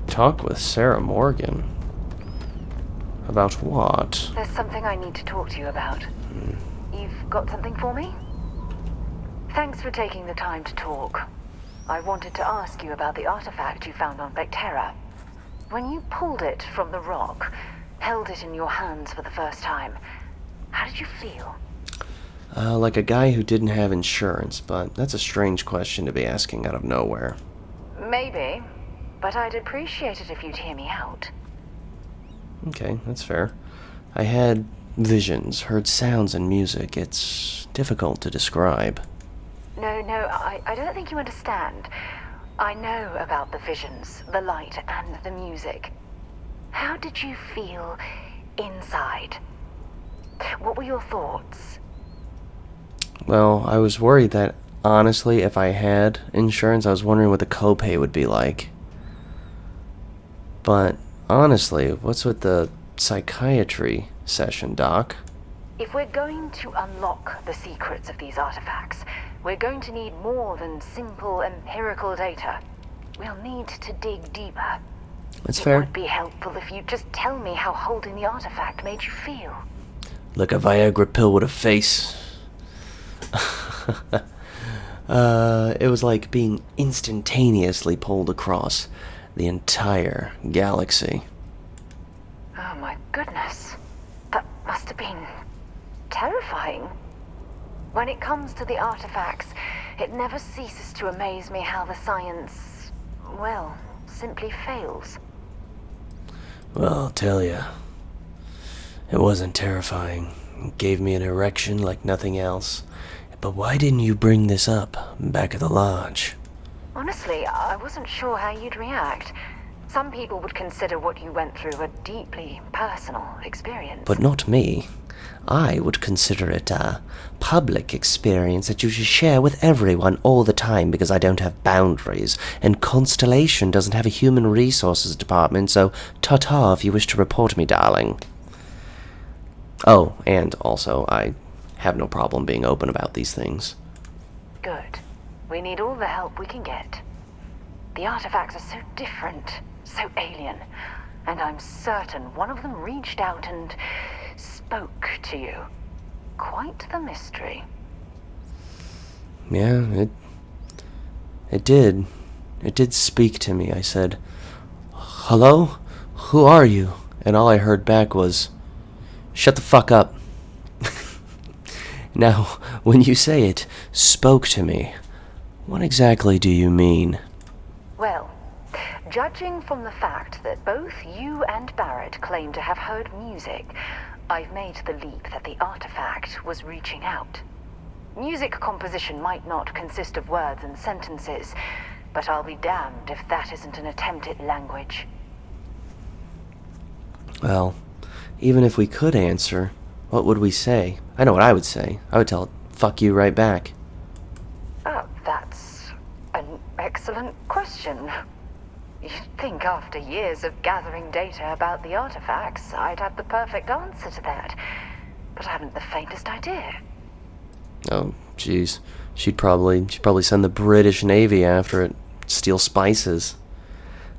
Talk with Sarah Morgan. About what? There's something I need to talk to you about. You've got something for me? Thanks for taking the time to talk. I wanted to ask you about the artifact you found on Vectera. When you pulled it from the rock, held it in your hands for the first time, how did you feel? Like a guy who didn't have insurance, but that's a strange question to be asking out of nowhere. Maybe, but I'd appreciate it if you'd hear me out. Okay, that's fair. I had visions, heard sounds and music. It's difficult to describe. No, I don't think you understand. I know about the visions, the light, and the music. How did you feel inside? What were your thoughts? Well, I was worried that, honestly, if I had insurance, I was wondering what the copay would be like. But, honestly, what's with the psychiatry session, Doc? If we're going to unlock the secrets of these artifacts, we're going to need more than simple empirical data. We'll need to dig deeper. That's fair. It would be helpful if you'd just tell me how holding the artifact made you feel. Like a Viagra pill with a face. It was like being instantaneously pulled across the entire galaxy. Oh my goodness. That must have been terrifying. When it comes to the artifacts, it never ceases to amaze me how the science, well, simply fails. Well, I'll tell you, it wasn't terrifying. It gave me an erection like nothing else. But why didn't you bring this up back at the lodge? Honestly, I wasn't sure how you'd react. Some people would consider what you went through a deeply personal experience. But not me. I would consider it a public experience that you should share with everyone all the time because I don't have boundaries, and Constellation doesn't have a human resources department, so ta-ta if you wish to report me, darling. Oh, and also, I have no problem being open about these things. Good. We need all the help we can get. The artifacts are so different, so alien, and I'm certain one of them reached out and spoke to you. Quite the mystery. Yeah, it did. It did speak to me. I said, "Hello? Who are you?" And all I heard back was, "Shut the fuck up." Now, when you say it spoke to me, what exactly do you mean? Well, judging from the fact that both you and Barrett claim to have heard music, I've made the leap that the artifact was reaching out. Music composition might not consist of words and sentences, but I'll be damned if that isn't an attempt at language. Well, even if we could answer, what would we say? I know what I would say. I would tell it, fuck you right back. Oh, that's an excellent question. You'd think after years of gathering data about the artifacts, I'd have the perfect answer to that. But I haven't the faintest idea. Oh, jeez. She'd probably send the British Navy after it, steal spices.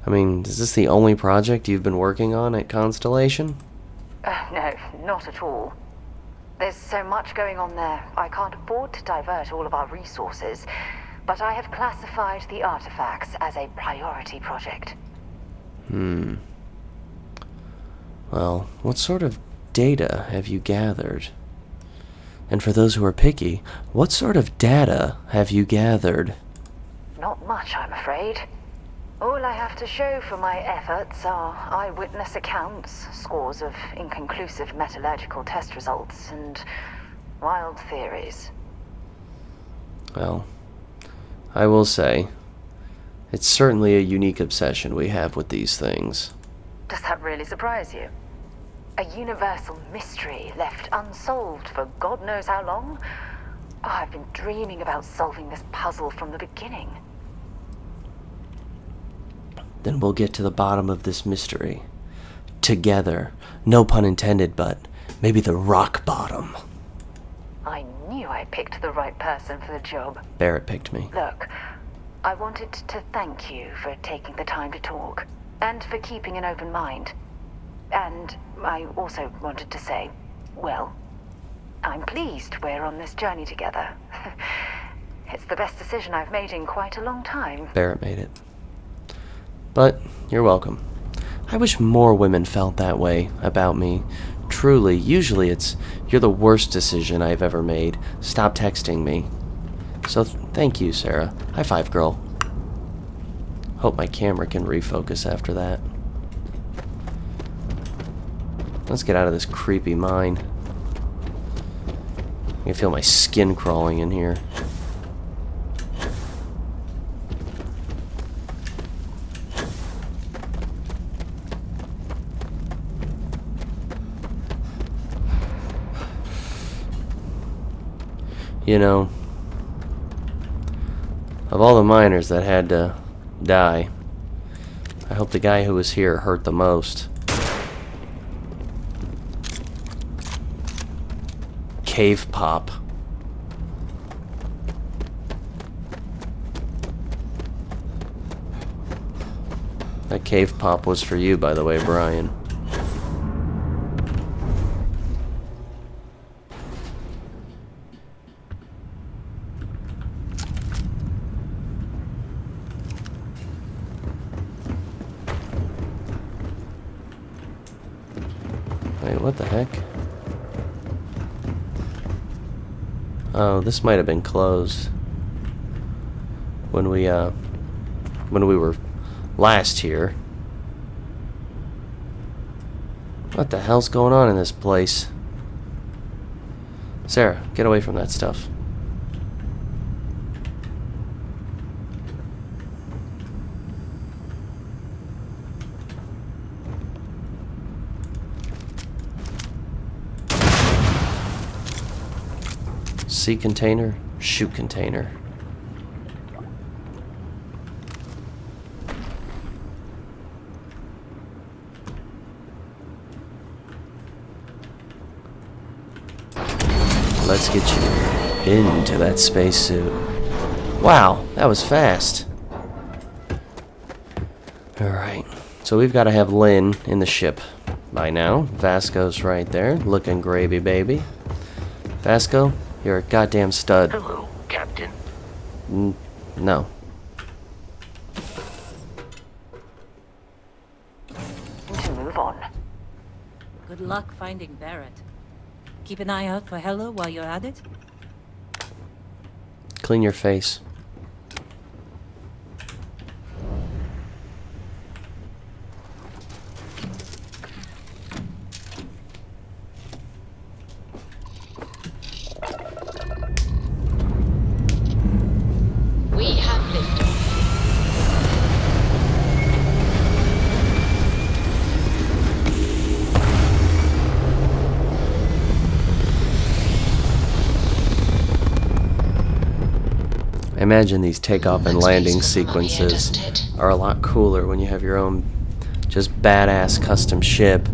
I mean, is this the only project you've been working on at Constellation? No, not at all. There's so much going on there, I can't afford to divert all of our resources. But I have classified the artifacts as a priority project. Well, what sort of data have you gathered? And for those who are picky, what sort of data have you gathered? Not much, I'm afraid. All I have to show for my efforts are eyewitness accounts, scores of inconclusive metallurgical test results, and wild theories. Well, I will say, it's certainly a unique obsession we have with these things. Does that really surprise you? A universal mystery left unsolved for God knows how long? Oh, I've been dreaming about solving this puzzle from the beginning. Then we'll get to the bottom of this mystery. Together. No pun intended, but maybe the rock bottom. I knew I picked the right person for the job. Barrett picked me. Look, I wanted to thank you for taking the time to talk, and for keeping an open mind. And I also wanted to say, well, I'm pleased we're on this journey together. It's the best decision I've made in quite a long time. Barrett made it. But you're welcome. I wish more women felt that way about me. Truly, usually it's, you're the worst decision I've ever made. Stop texting me. So thank you, Sarah. High five, girl. Hope my camera can refocus after that. Let's get out of this creepy mine. I can feel my skin crawling in here. You know, of all the miners that had to die, I hope the guy who was here hurt the most. Cave pop. That cave pop was for you, by the way, Brian. Wait, what the heck? Oh, this might have been closed when we were last here. What the hell's going on in this place? Sarah, get away from that stuff. See container, shoot container. Let's get you into that spacesuit. Wow, that was fast. Alright, so we've got to have Lin in the ship by now. Vasco's right there, looking gravy baby. Vasco, you're a goddamn stud. Hello, Captain. No. To move on. Good luck finding Barrett. Keep an eye out for Hello while you're at it. Clean your face. We have liftoff. imagine these takeoff and landing sequences are a lot cooler when you have your own just badass custom ship.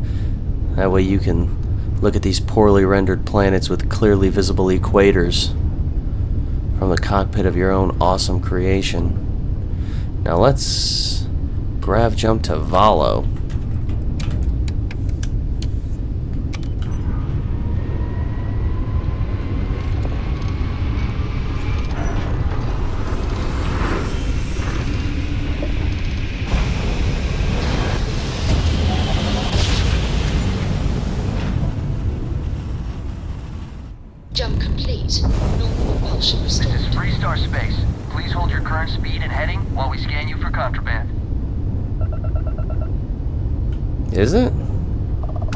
That way you can look at these poorly rendered planets with clearly visible equators from the cockpit of your own awesome creation. Now let's grav jump to Valo. Jump complete. Normal propulsion restored. This is Freestar Space. Please hold your current speed and heading while we scan you for contraband. Is it?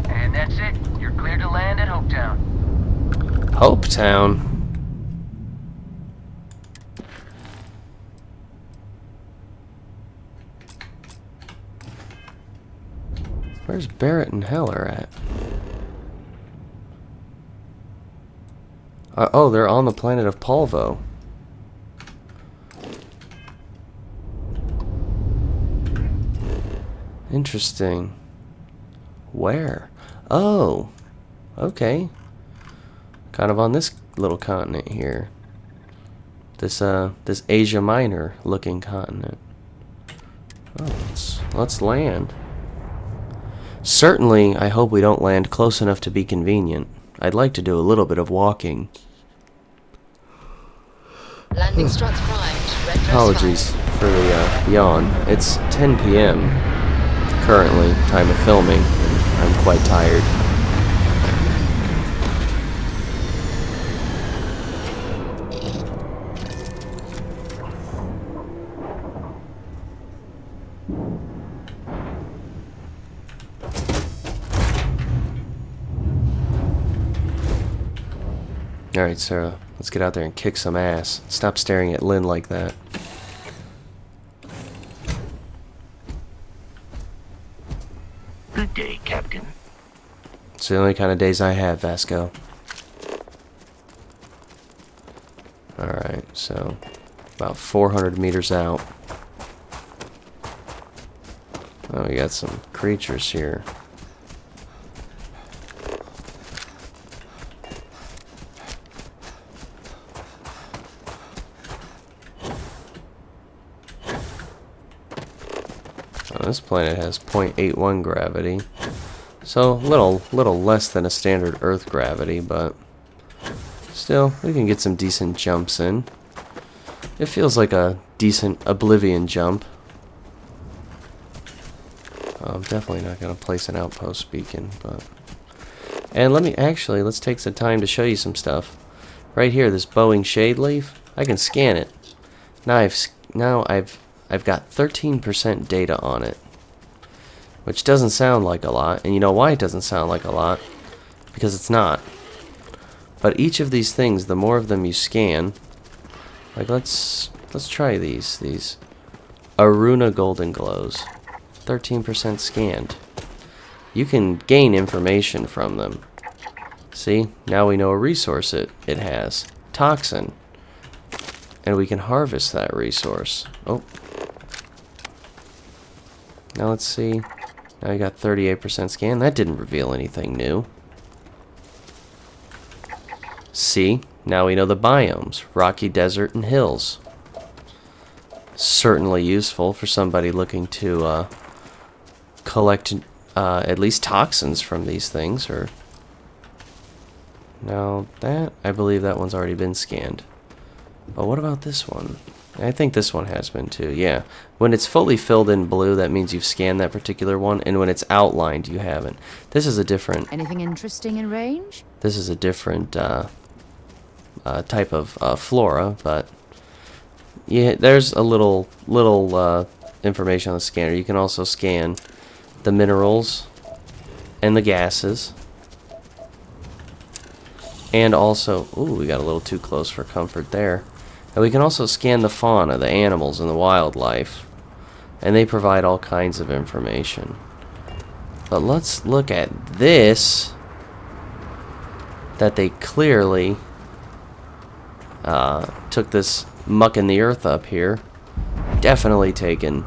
And that's it. You're cleared to land at Hopetown. Hopetown? Where's Barrett and Heller at? Oh, they're on the planet of Polvo. Interesting. Where? Oh, okay. Kind of on this little continent here. This Asia Minor looking continent. Oh, let's land. Certainly, I hope we don't land close enough to be convenient. I'd like to do a little bit of walking. Landing struts primed. Retros Apologies fired. for the yawn. It's 10 p.m. currently, time of filming, and I'm quite tired. Alright, Sarah, let's get out there and kick some ass. Stop staring at Lin like that. Good day, Captain. It's the only kind of days I have, Vasco. Alright, so about 400 meters out. Oh, we got some creatures here. This planet has 0.81 gravity, so a little less than a standard Earth gravity, but still, we can get some decent jumps in. It feels like a decent Oblivion jump. I'm definitely not going to place an outpost beacon, but... And let's take some time to show you some stuff. Right here, this Boeing shade leaf, I can scan it. Now I've got 13% data on it, which doesn't sound like a lot, and you know why it doesn't sound like a lot? Because it's not. But each of these things, the more of them you scan, like let's try these Aruna Golden Glows, 13% scanned. You can gain information from them. See, now we know a resource it has, toxin, and we can harvest that resource. Oh. Now let's see. Now you got 38% scan. That didn't reveal anything new. See? Now we know the biomes. Rocky desert and hills. Certainly useful for somebody looking to collect at least toxins from these things. Or now that, I believe that one's already been scanned. But what about this one? I think this one has been too, yeah. When it's fully filled in blue, that means you've scanned that particular one, and when it's outlined, you haven't. This is a different... Anything interesting in range? This is a different type of flora, but... Yeah, there's a little information on the scanner. You can also scan the minerals and the gases. And also... Ooh, we got a little too close for comfort there. And we can also scan the fauna, the animals, and the wildlife. And they provide all kinds of information. But let's look at this. That they clearly took this mucking the earth up here. Definitely taken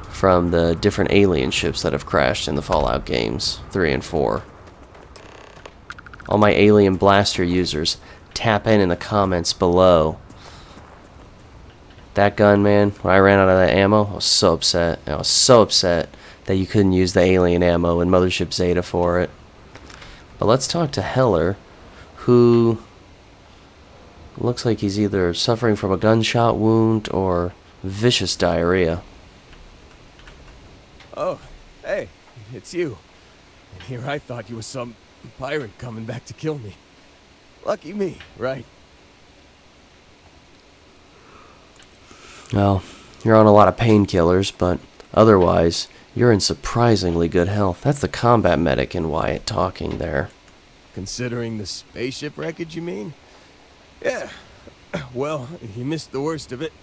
from the different alien ships that have crashed in the Fallout games 3 and 4. All my alien blaster users, tap in the comments below. That gun, man, when I ran out of that ammo, I was so upset. I was so upset that you couldn't use the alien ammo in Mothership Zeta for it. But let's talk to Heller, who looks like he's either suffering from a gunshot wound or vicious diarrhea. Oh, hey, it's you. And here I thought you were some pirate coming back to kill me. Lucky me, right? Well, you're on a lot of painkillers, but otherwise, you're in surprisingly good health. That's the combat medic in Wyatt talking there. Considering the spaceship wreckage, you mean? Yeah. Well, you missed the worst of it.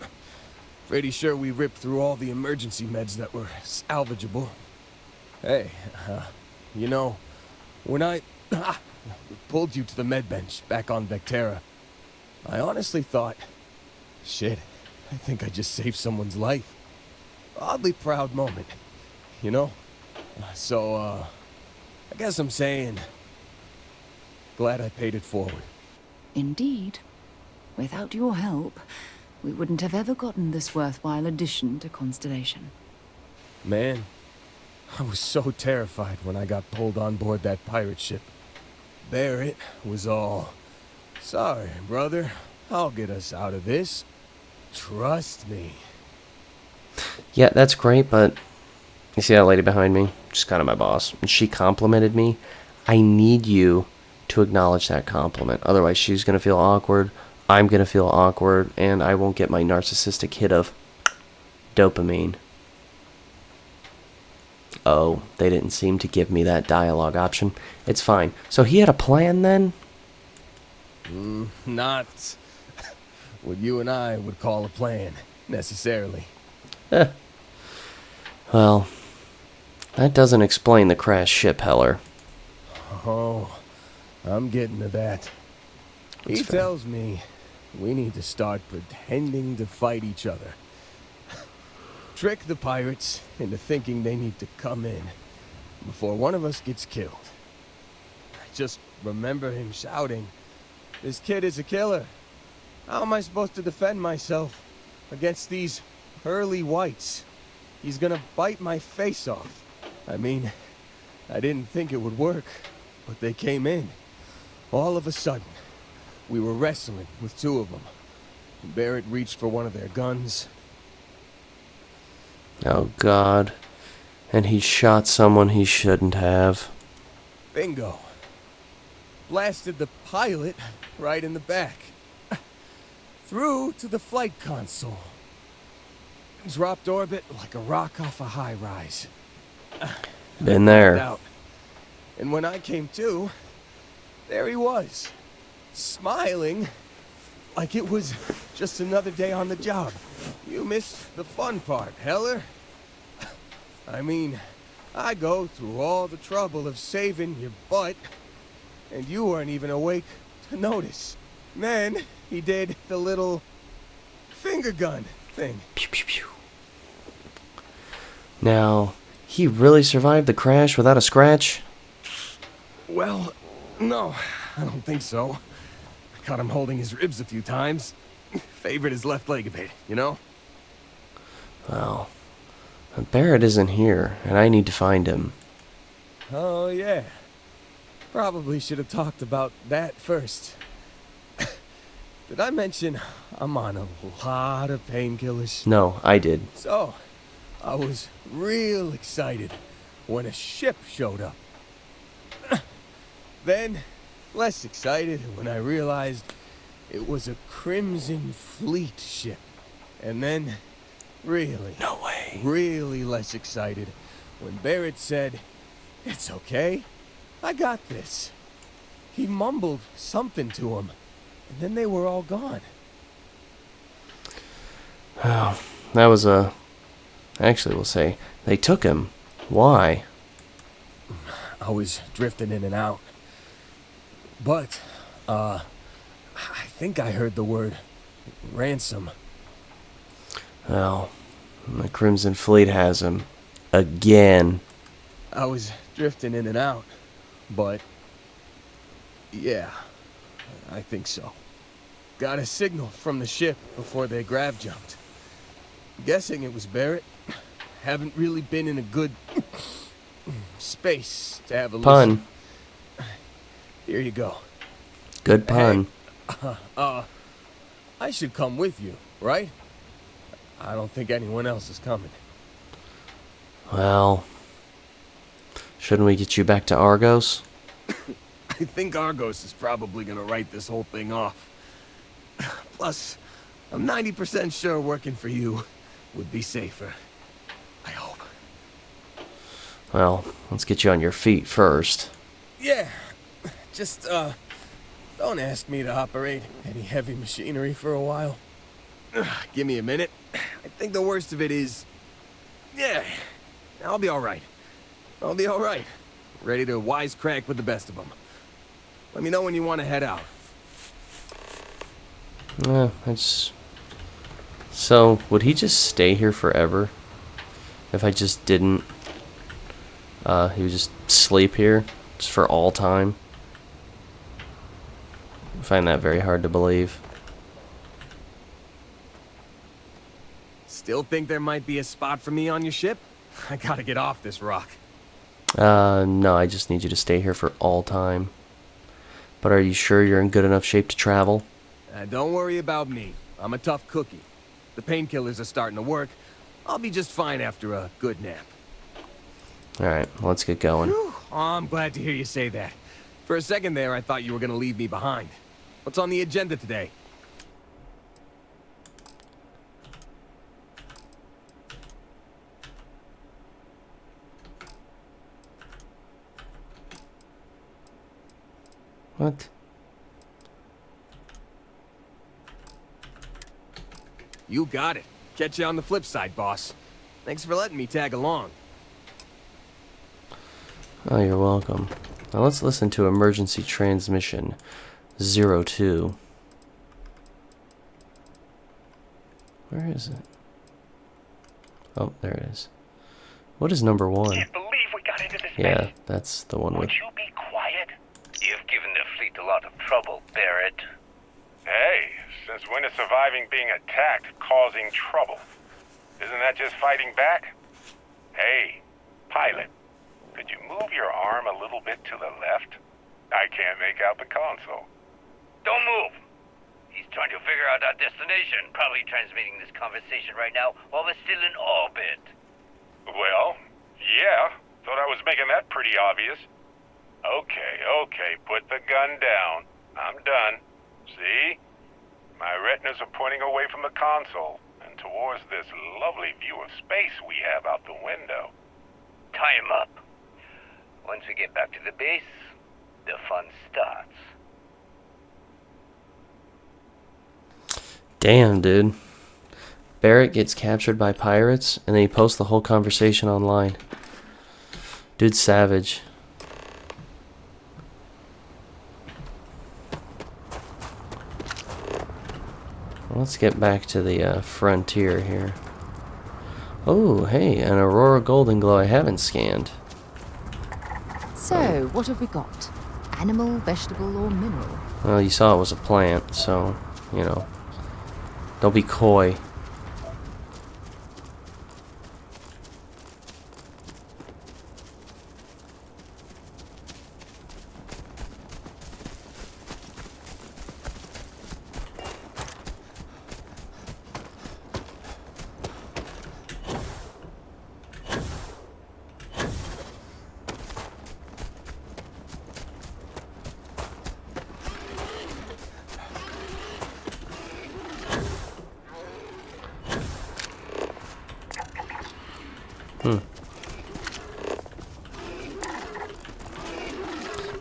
Pretty sure we ripped through all the emergency meds that were salvageable. Hey, you know, when I pulled you to the med bench back on Vectera, I honestly thought, shit, I think I just saved someone's life. Oddly proud moment, you know? So, I guess I'm saying, glad I paid it forward. Indeed. Without your help, we wouldn't have ever gotten this worthwhile addition to Constellation. Man, I was so terrified when I got pulled on board that pirate ship. Barrett was all, sorry, brother, I'll get us out of this. Trust me. Yeah, that's great, but you see that lady behind me? She's kind of my boss. And she complimented me. I need you to acknowledge that compliment. Otherwise, she's going to feel awkward. I'm going to feel awkward. And I won't get my narcissistic hit of dopamine. Oh, they didn't seem to give me that dialogue option. It's fine. So he had a plan then? Not what you and I would call a plan, necessarily. Well, that doesn't explain the crashed ship, Heller. Oh, I'm getting to that. He tells me we need to start pretending to fight each other. Trick the pirates into thinking they need to come in before one of us gets killed. I just remember him shouting, "This kid is a killer. How am I supposed to defend myself against these early whites? He's gonna bite my face off." I mean, I didn't think it would work, but they came in. All of a sudden, we were wrestling with two of them. Barrett reached for one of their guns. Oh, God. And he shot someone he shouldn't have. Bingo. Blasted the pilot right in the back. Through to the flight console. Dropped orbit like a rock off a high rise. Been there. And when I came to, there he was, smiling like it was just another day on the job. You missed the fun part, Heller. I mean, I go through all the trouble of saving your butt, and you weren't even awake to notice. Then he did the little finger gun thing. Pew, pew, pew. Now, he really survived the crash without a scratch? Well, no, I don't think so. I caught him holding his ribs a few times. Favored his left leg a bit, you know? Well, Barrett isn't here, and I need to find him. Oh, yeah. Probably should have talked about that first. Did I mention I'm on a lot of painkillers? No, I did. So, I was real excited when a ship showed up. Then, less excited when I realized it was a Crimson Fleet ship. And then, really, no way, really less excited when Barrett said, "It's okay, I got this." He mumbled something to him, and then they were all gone. Oh, that was a... Actually, we'll say, they took him. Why? I was drifting in and out. But, I think I heard the word ransom. Well, the Crimson Fleet has him. Again. I was drifting in and out, but yeah, I think so. Got a signal from the ship before they grav jumped. Guessing it was Barrett. Haven't really been in a good space to have a pun. Listen. Here you go. Good pun. Hey, I should come with you, right? I don't think anyone else is coming. Well, shouldn't we get you back to Argos? I think Argos is probably gonna write this whole thing off. Plus, I'm 90% sure working for you would be safer. I hope. Well, let's get you on your feet first. Yeah. Just, don't ask me to operate any heavy machinery for a while. Give me a minute. I think the worst of it is... Yeah, I'll be alright. I'll be alright. Ready to wisecrack with the best of them. Let me know when you want to head out. That's... So, would he just stay here forever? If I just didn't... he would just sleep here? Just for all time? I find that very hard to believe. Still think there might be a spot for me on your ship? I gotta get off this rock. No, I just need you to stay here for all time. But are you sure you're in good enough shape to travel? Don't worry about me. I'm a tough cookie. The painkillers are starting to work. I'll be just fine after a good nap. Alright, let's get going. Whew. Oh, I'm glad to hear you say that. For a second there, I thought you were gonna leave me behind. What's on the agenda today? What? You got it. Catch you on the flip side, boss. Thanks for letting me tag along. Oh, you're welcome. Now let's listen to emergency transmission 02. Where is it? Oh, there it is. What is number 1? Can't believe we got into this Yeah, mess. that's the one with... Would you be quiet? You've given the fleet a lot of trouble, Barrett. Hey, since when is surviving being attacked causing trouble? Isn't that just fighting back? Hey, pilot, could you move your arm a little bit to the left? I can't make out the console. Don't move. He's trying to figure out our destination. Probably transmitting this conversation right now while we're still in orbit. Well, yeah. Thought I was making that pretty obvious. Okay, put the gun down. I'm done. See? My retinas are pointing away from the console and towards this lovely view of space we have out the window. Tie him up. Once we get back to the base, the fun starts. Damn, dude. Barrett gets captured by pirates, and then he posts the whole conversation online. Dude's savage. Let's get back to the frontier here. Oh, hey, an Aurora Golden Glow I haven't scanned. So, what have we got? Animal, vegetable, or mineral? Well, you saw it was a plant, so, you know. Don't be coy.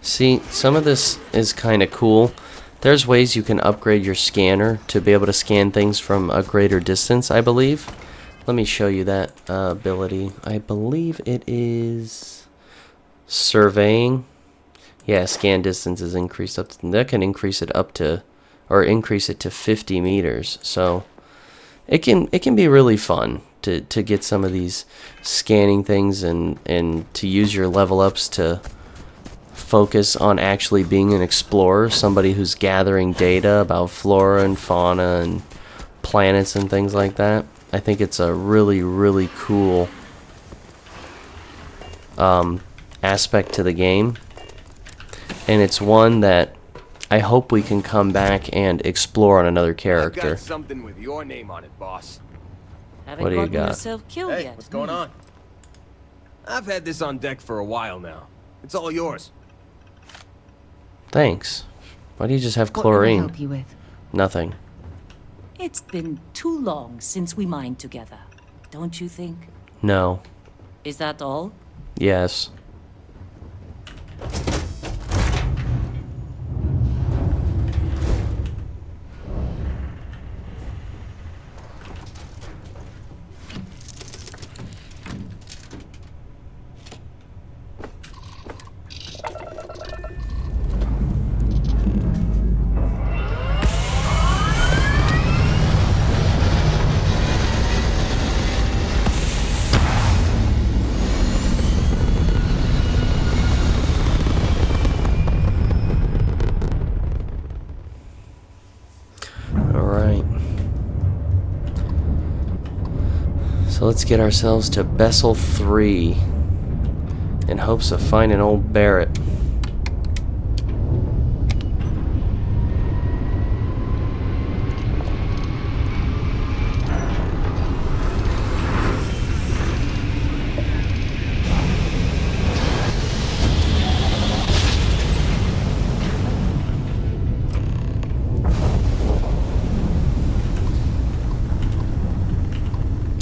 See, some of this is kind of cool. There's ways you can upgrade your scanner to be able to scan things from a greater distance, I believe. Let me show you that ability. I believe it is surveying. Yeah, scan distance is increased up to, that can increase it up to, or increase it to 50 meters. So it can be really fun to get some of these scanning things and to use your level ups to focus on actually being an explorer, somebody who's gathering data about flora and fauna and planets and things like that. I think it's a really, really cool aspect to the game, and it's one that I hope we can come back and explore on another character. I've got something with your name on it, boss. What do you got? Yourself killed Hey, yet? what's going on? I've had this on deck for a while now. It's all yours. Thanks. Why do you just have What can I chlorine? help you with? Nothing. It's been too long since we mined together, don't you think? No. Is that all? Yes. So let's get ourselves to Bessel 3 in hopes of finding old Barrett.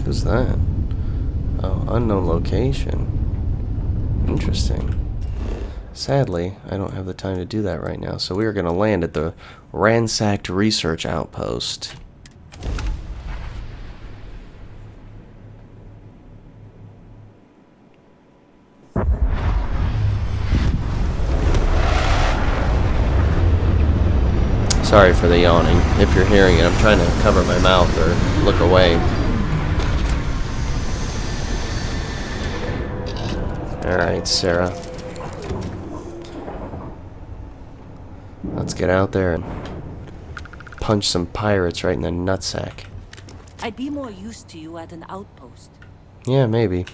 Who's that? Oh, unknown location. Interesting. Sadly, I don't have the time to do that right now, so we are going to land at the Ransacked Research Outpost. Sorry for the yawning. If you're hearing it, I'm trying to cover my mouth or look away. Alright, Sarah. Let's get out there and punch some pirates right in the nutsack. I'd be more used to you at an outpost. Yeah, maybe.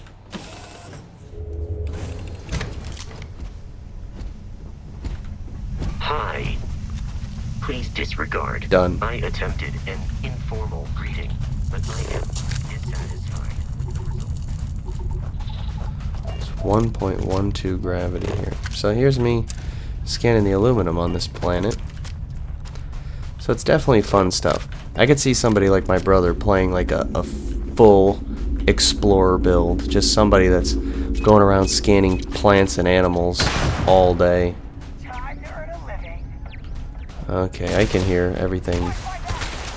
Hi. Please disregard. Done. I attempted an informal greeting, but I am dissatisfied. 1.12 gravity here. So here's me scanning the aluminum on this planet. So it's definitely fun stuff. I could see somebody like my brother playing like a full explorer build. Just somebody that's going around scanning plants and animals all day. Okay, I can hear everything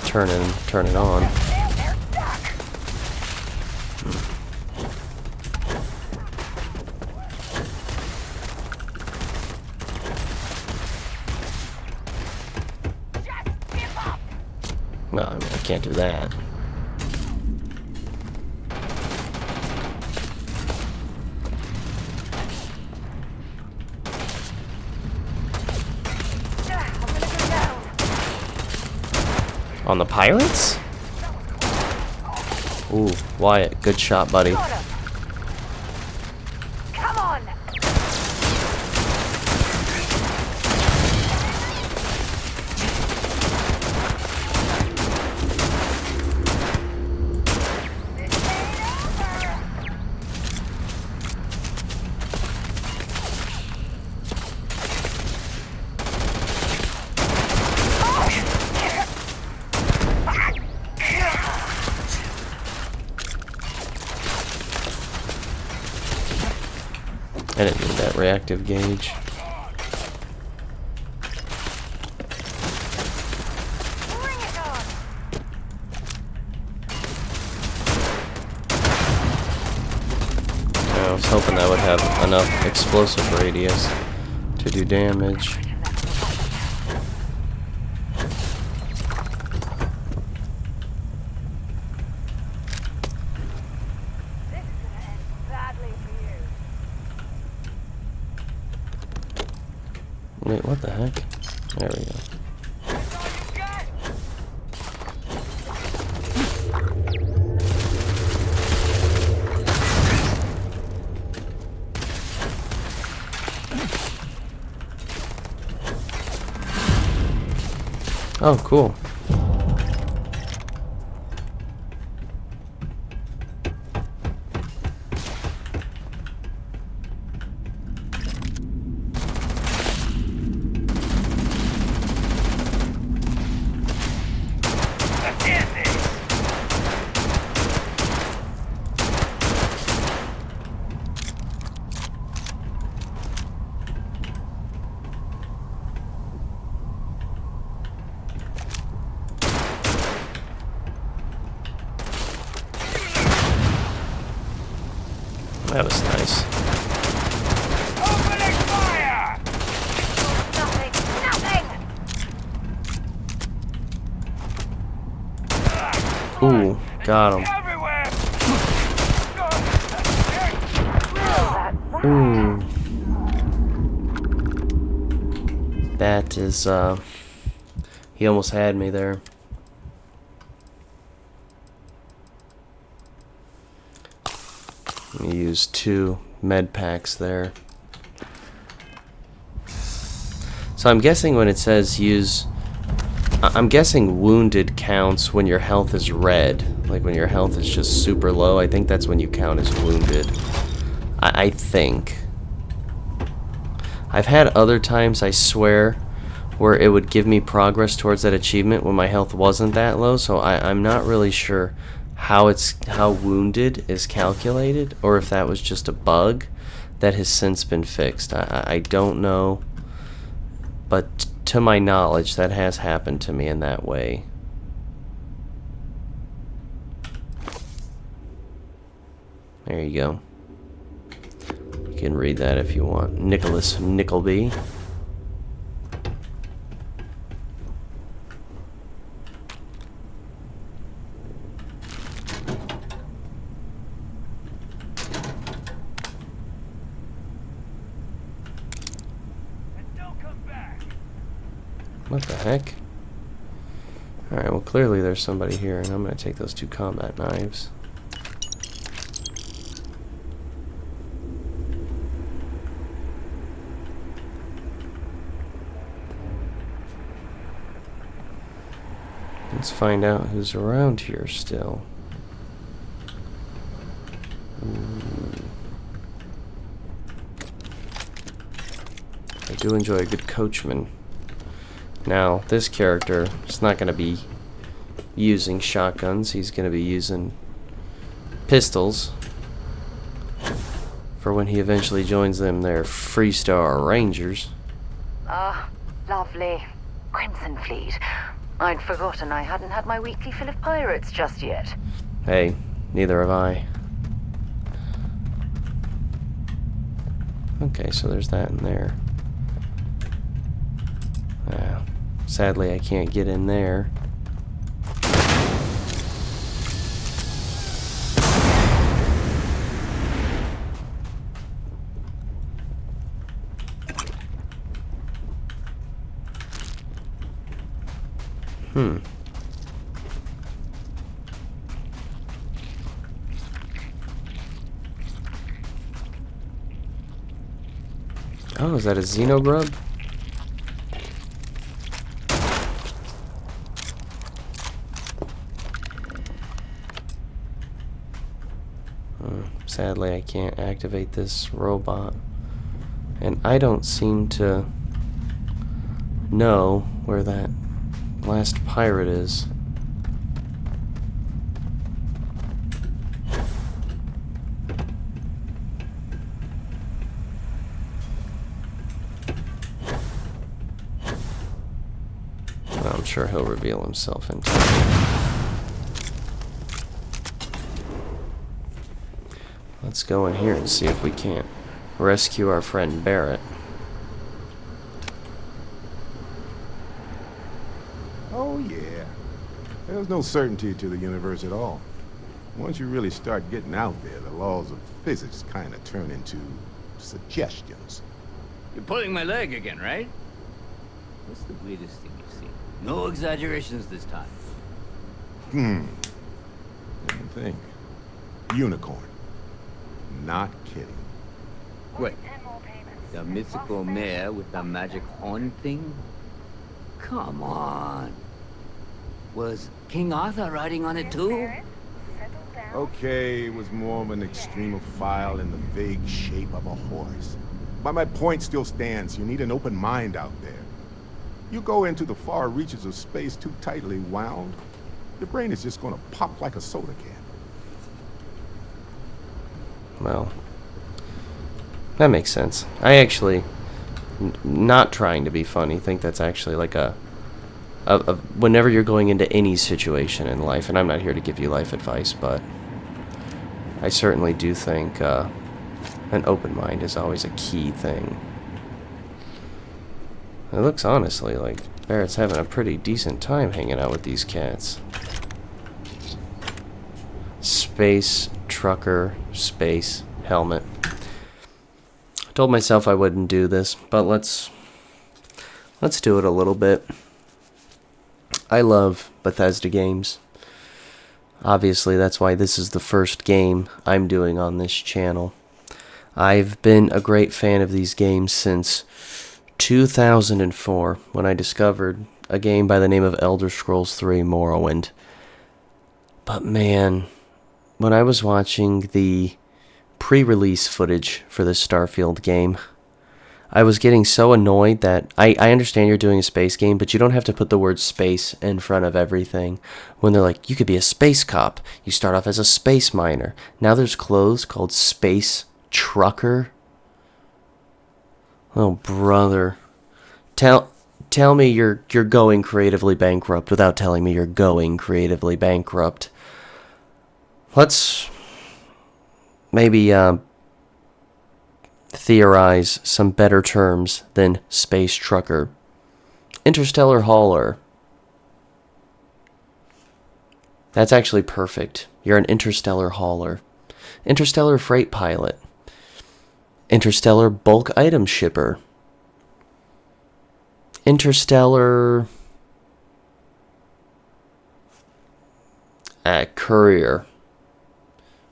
turning on. No, I mean, I can't do that. On the pirates? Ooh, Wyatt, good shot, buddy. Come on! I didn't need that reactive gauge. I was hoping that would have enough explosive radius to do damage. Wait, what the heck? There we go. Oh, cool. That was nice. Opening fire! Nothing! Ooh, got him. Ooh. That is, he almost had me there. Let me use 2 med packs there. So I'm guessing when it says use... I'm guessing wounded counts when your health is red. Like when your health is just super low. I think that's when you count as wounded. I think. I've had other times, I swear, where it would give me progress towards that achievement when my health wasn't that low. So I'm not really sure how wounded is calculated, or if that was just a bug that has since been fixed. I don't know, but to my knowledge that has happened to me in that way. There you go. You can read that if you want. Nicholas Nickleby. What the heck? Alright, well clearly there's somebody here, and I'm going to take those 2 combat knives. Let's find out who's around here still. I do enjoy a good coachman. Now, this character is not going to be using shotguns. He's going to be using pistols for when he eventually joins them, their Freestar Rangers. Ah, lovely. Crimson Fleet. I'd forgotten I hadn't had my weekly fill of pirates just yet. Hey, neither have I. Okay, so there's that in there. Sadly, I can't get in there. Oh, is that a Xenogrub? Sadly, I can't activate this robot. And I don't seem to know where that last pirate is. Well, I'm sure he'll reveal himself in time. Let's go in here and see if we can't rescue our friend Barrett. Oh, yeah. There's no certainty to the universe at all. Once you really start getting out there, the laws of physics kind of turn into suggestions. You're pulling my leg again, right? What's the weirdest thing you've seen? No exaggerations this time. Let me think. Unicorn. Not kidding. Wait. The mythical mare with the magic horn thing? Come on. Was King Arthur riding on it too? Okay, it was more of an extremophile in the vague shape of a horse. But my point still stands. You need an open mind out there. You go into the far reaches of space too tightly wound, your brain is just gonna pop like a soda can. Well, that makes sense. I actually, not trying to be funny, think that's actually like a whenever you're going into any situation in life, and I'm not here to give you life advice, but I certainly do think an open mind is always a key thing. It looks honestly like Barrett's having a pretty decent time hanging out with these cats. Space trucker, space helmet. I told myself I wouldn't do this, but let's do it a little bit. I love Bethesda games. Obviously, that's why this is the first game I'm doing on this channel. I've been a great fan of these games since 2004, when I discovered a game by the name of Elder Scrolls III Morrowind. But man, when I was watching the pre-release footage for this Starfield game, I was getting so annoyed that I understand you're doing a space game, but you don't have to put the word space in front of everything. When they're like, you could be a space cop. You start off as a space miner. Now there's clothes called space trucker. Oh, brother. Tell me you're going creatively bankrupt without telling me you're going creatively bankrupt. Let's maybe theorize some better terms than space trucker. Interstellar hauler. That's actually perfect. You're an interstellar hauler. Interstellar freight pilot. Interstellar bulk item shipper. Interstellar courier.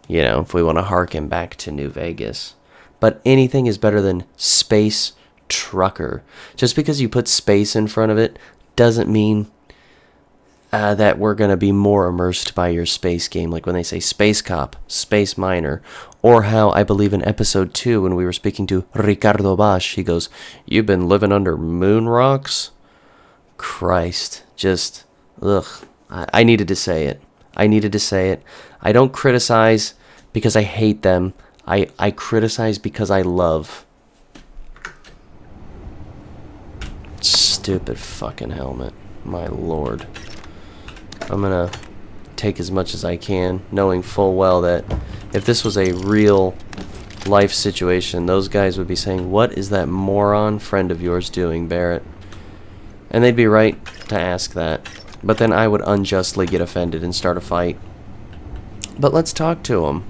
You know, if we want to harken back to New Vegas. But anything is better than space trucker. Just because you put space in front of it doesn't mean that we're going to be more immersed by your space game. Like when they say space cop, space miner, or how I believe in episode 2 when we were speaking to Ricardo Bosch, he goes, "You've been living under moon rocks?" Christ, just, ugh. I needed to say it. I don't criticize because I hate them. I criticize because I love. Stupid fucking helmet. My lord. I'm gonna take as much as I can, knowing full well that if this was a real life situation, those guys would be saying, "What is that moron friend of yours doing, Barrett?" And they'd be right to ask that. But then I would unjustly get offended and start a fight. But let's talk to him.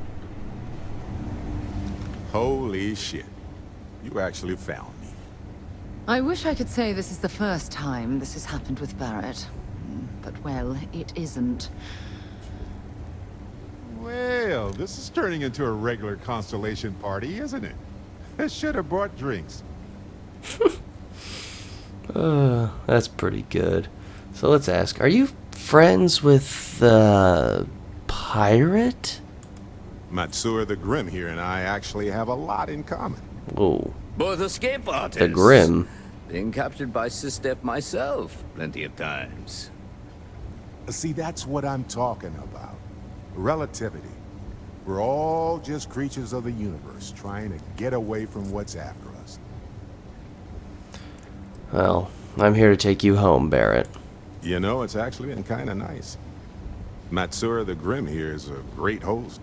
Holy shit. You actually found me. I wish I could say this is the first time this has happened with Barrett. But, well, it isn't. Well, this is turning into a regular Constellation party, isn't it? I should have brought drinks. That's pretty good. So let's ask, are you friends with the pirate? Matsura the Grim here and I actually have a lot in common. Whoa. Both escape artists. The Grim. Been captured by Sistef myself plenty of times. See, that's what I'm talking about. Relativity. We're all just creatures of the universe trying to get away from what's after us. Well, I'm here to take you home, Barrett. You know, it's actually been kind of nice. Matsura the Grim here is a great host.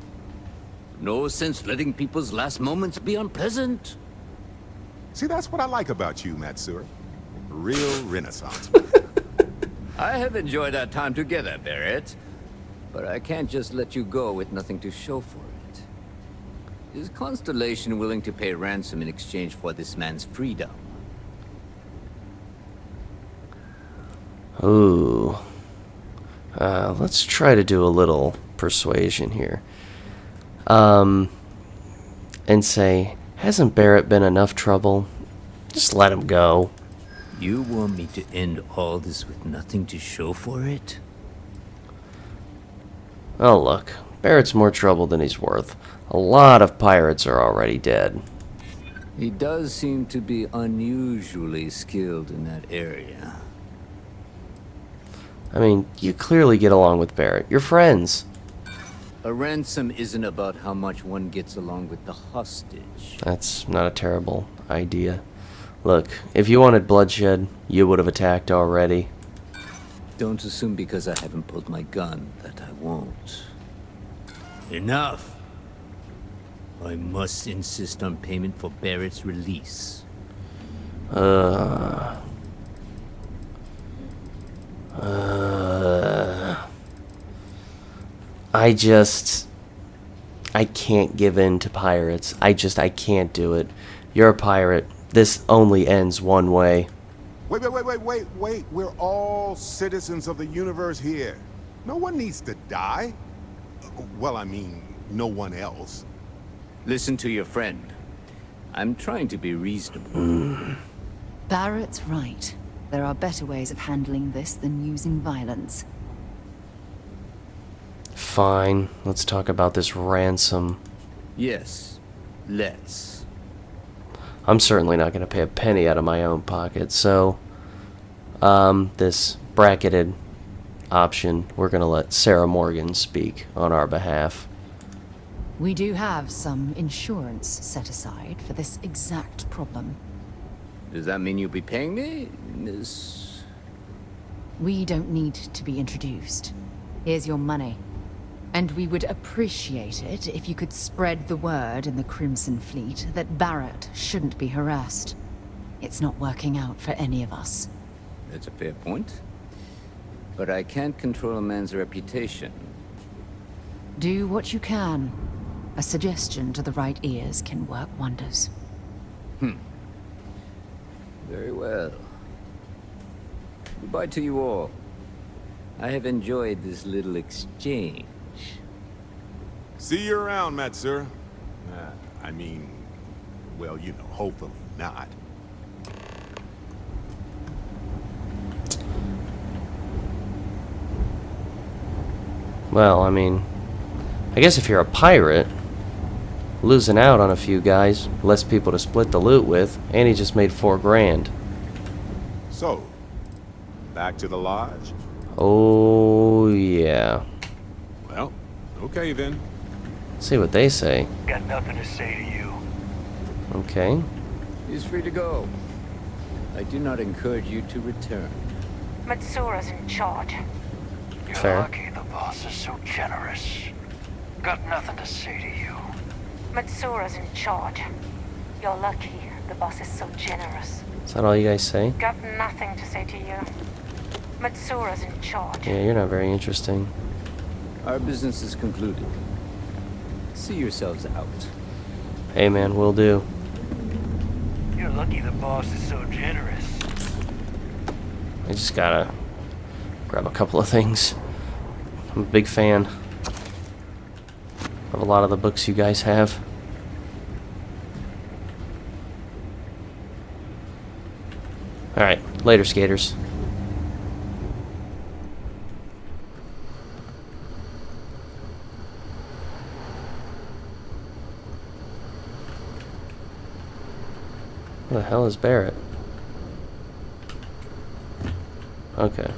No sense letting people's last moments be unpleasant. See, that's what I like about you, Matsura. Real Renaissance. I have enjoyed our time together, Barrett. But I can't just let you go with nothing to show for it. Is Constellation willing to pay ransom in exchange for this man's freedom? Ooh. Let's try to do a little persuasion here. And say, hasn't Barrett been enough trouble? Just let him go. You want me to end all this with nothing to show for it? Oh, look. Barrett's more trouble than he's worth. A lot of pirates are already dead. He does seem to be unusually skilled in that area. I mean, you clearly get along with Barrett. You're friends. A ransom isn't about how much one gets along with the hostage. That's not a terrible idea. Look, if you wanted bloodshed, you would have attacked already. Don't assume because I haven't pulled my gun that I won't. Enough! I must insist on payment for Barrett's release. I can't give in to pirates. I can't do it. You're a pirate. This only ends one way. Wait. We're all citizens of the universe here. No one needs to die. Well, I mean, no one else. Listen to your friend. I'm trying to be reasonable. Barrett's right. There are better ways of handling this than using violence. Fine. Let's talk about this ransom. Yes, let's. I'm certainly not going to pay a penny out of my own pocket, so this bracketed option, we're going to let Sarah Morgan speak on our behalf. We do have some insurance set aside for this exact problem. Does that mean you'll be paying me, Miss? We don't need to be introduced. Here's your money. And we would appreciate it if you could spread the word in the Crimson Fleet that Barrett shouldn't be harassed. It's not working out for any of us. That's a fair point. But I can't control a man's reputation. Do what you can. A suggestion to the right ears can work wonders. Very well. Goodbye to you all. I have enjoyed this little exchange. See you around, Matsura. I mean, well, you know, hopefully not. Well, I mean, I guess if you're a pirate, losing out on a few guys, less people to split the loot with, and he just made $4 grand. So, back to the lodge? Oh, yeah. Well, okay then. Let's see what they say. Got nothing to say to you. Okay. He's free to go. I do not encourage you to return. Matsura's in charge. You're Fair. lucky the boss is so generous. Got nothing to say to you. Matsura's in charge. You're lucky the boss is so generous. Is that all you guys say? Got nothing to say to you. Matsura's in charge. Yeah, you're not very interesting. Our business is concluded. See yourselves out. Hey man, will do. You're lucky the boss is so generous. I just gotta grab a couple of things. I'm a big fan of a lot of the books you guys have. Alright, later skaters. Where the hell is Barrett? Okay.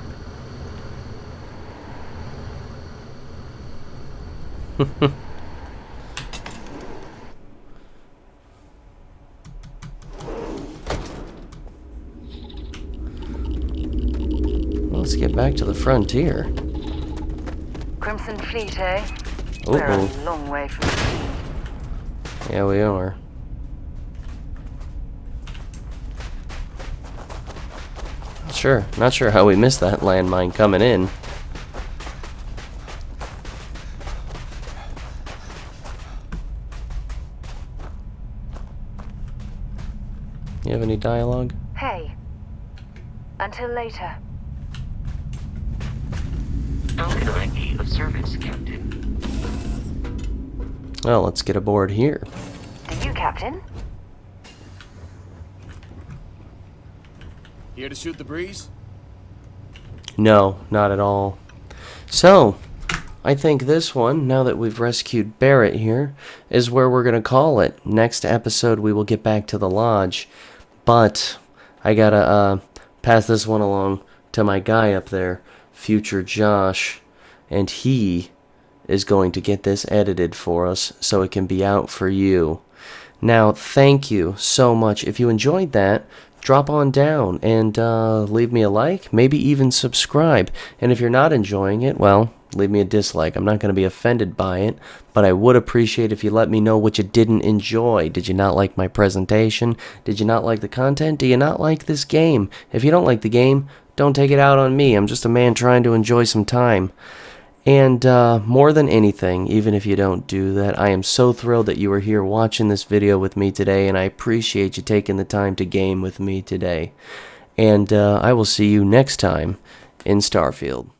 Let's get back to the frontier. Crimson Fleet, eh? Uh-oh. We're a long way from the sea. Yeah, we are. Not sure how we missed that landmine coming in. You have any dialogue? Hey. Until later. Falcon ID of service, Captain. Well, let's get aboard here. To you, Captain. Here to shoot the breeze? No, not at all. So, I think this one, now that we've rescued Barrett here, is where we're going to call it. Next episode, we will get back to the lodge. But, I gotta pass this one along to my guy up there, Future Josh. And he is going to get this edited for us so it can be out for you. Now, thank you so much. If you enjoyed that, drop on down and leave me a like, maybe even subscribe. And if you're not enjoying it, well, leave me a dislike. I'm not going to be offended by it, but I would appreciate if you let me know what you didn't enjoy. Did you not like my presentation? Did you not like the content? Do you not like this game? If you don't like the game, don't take it out on me. I'm just a man trying to enjoy some time. And more than anything, even if you don't do that, I am so thrilled that you are here watching this video with me today, and I appreciate you taking the time to game with me today. And I will see you next time in Starfield.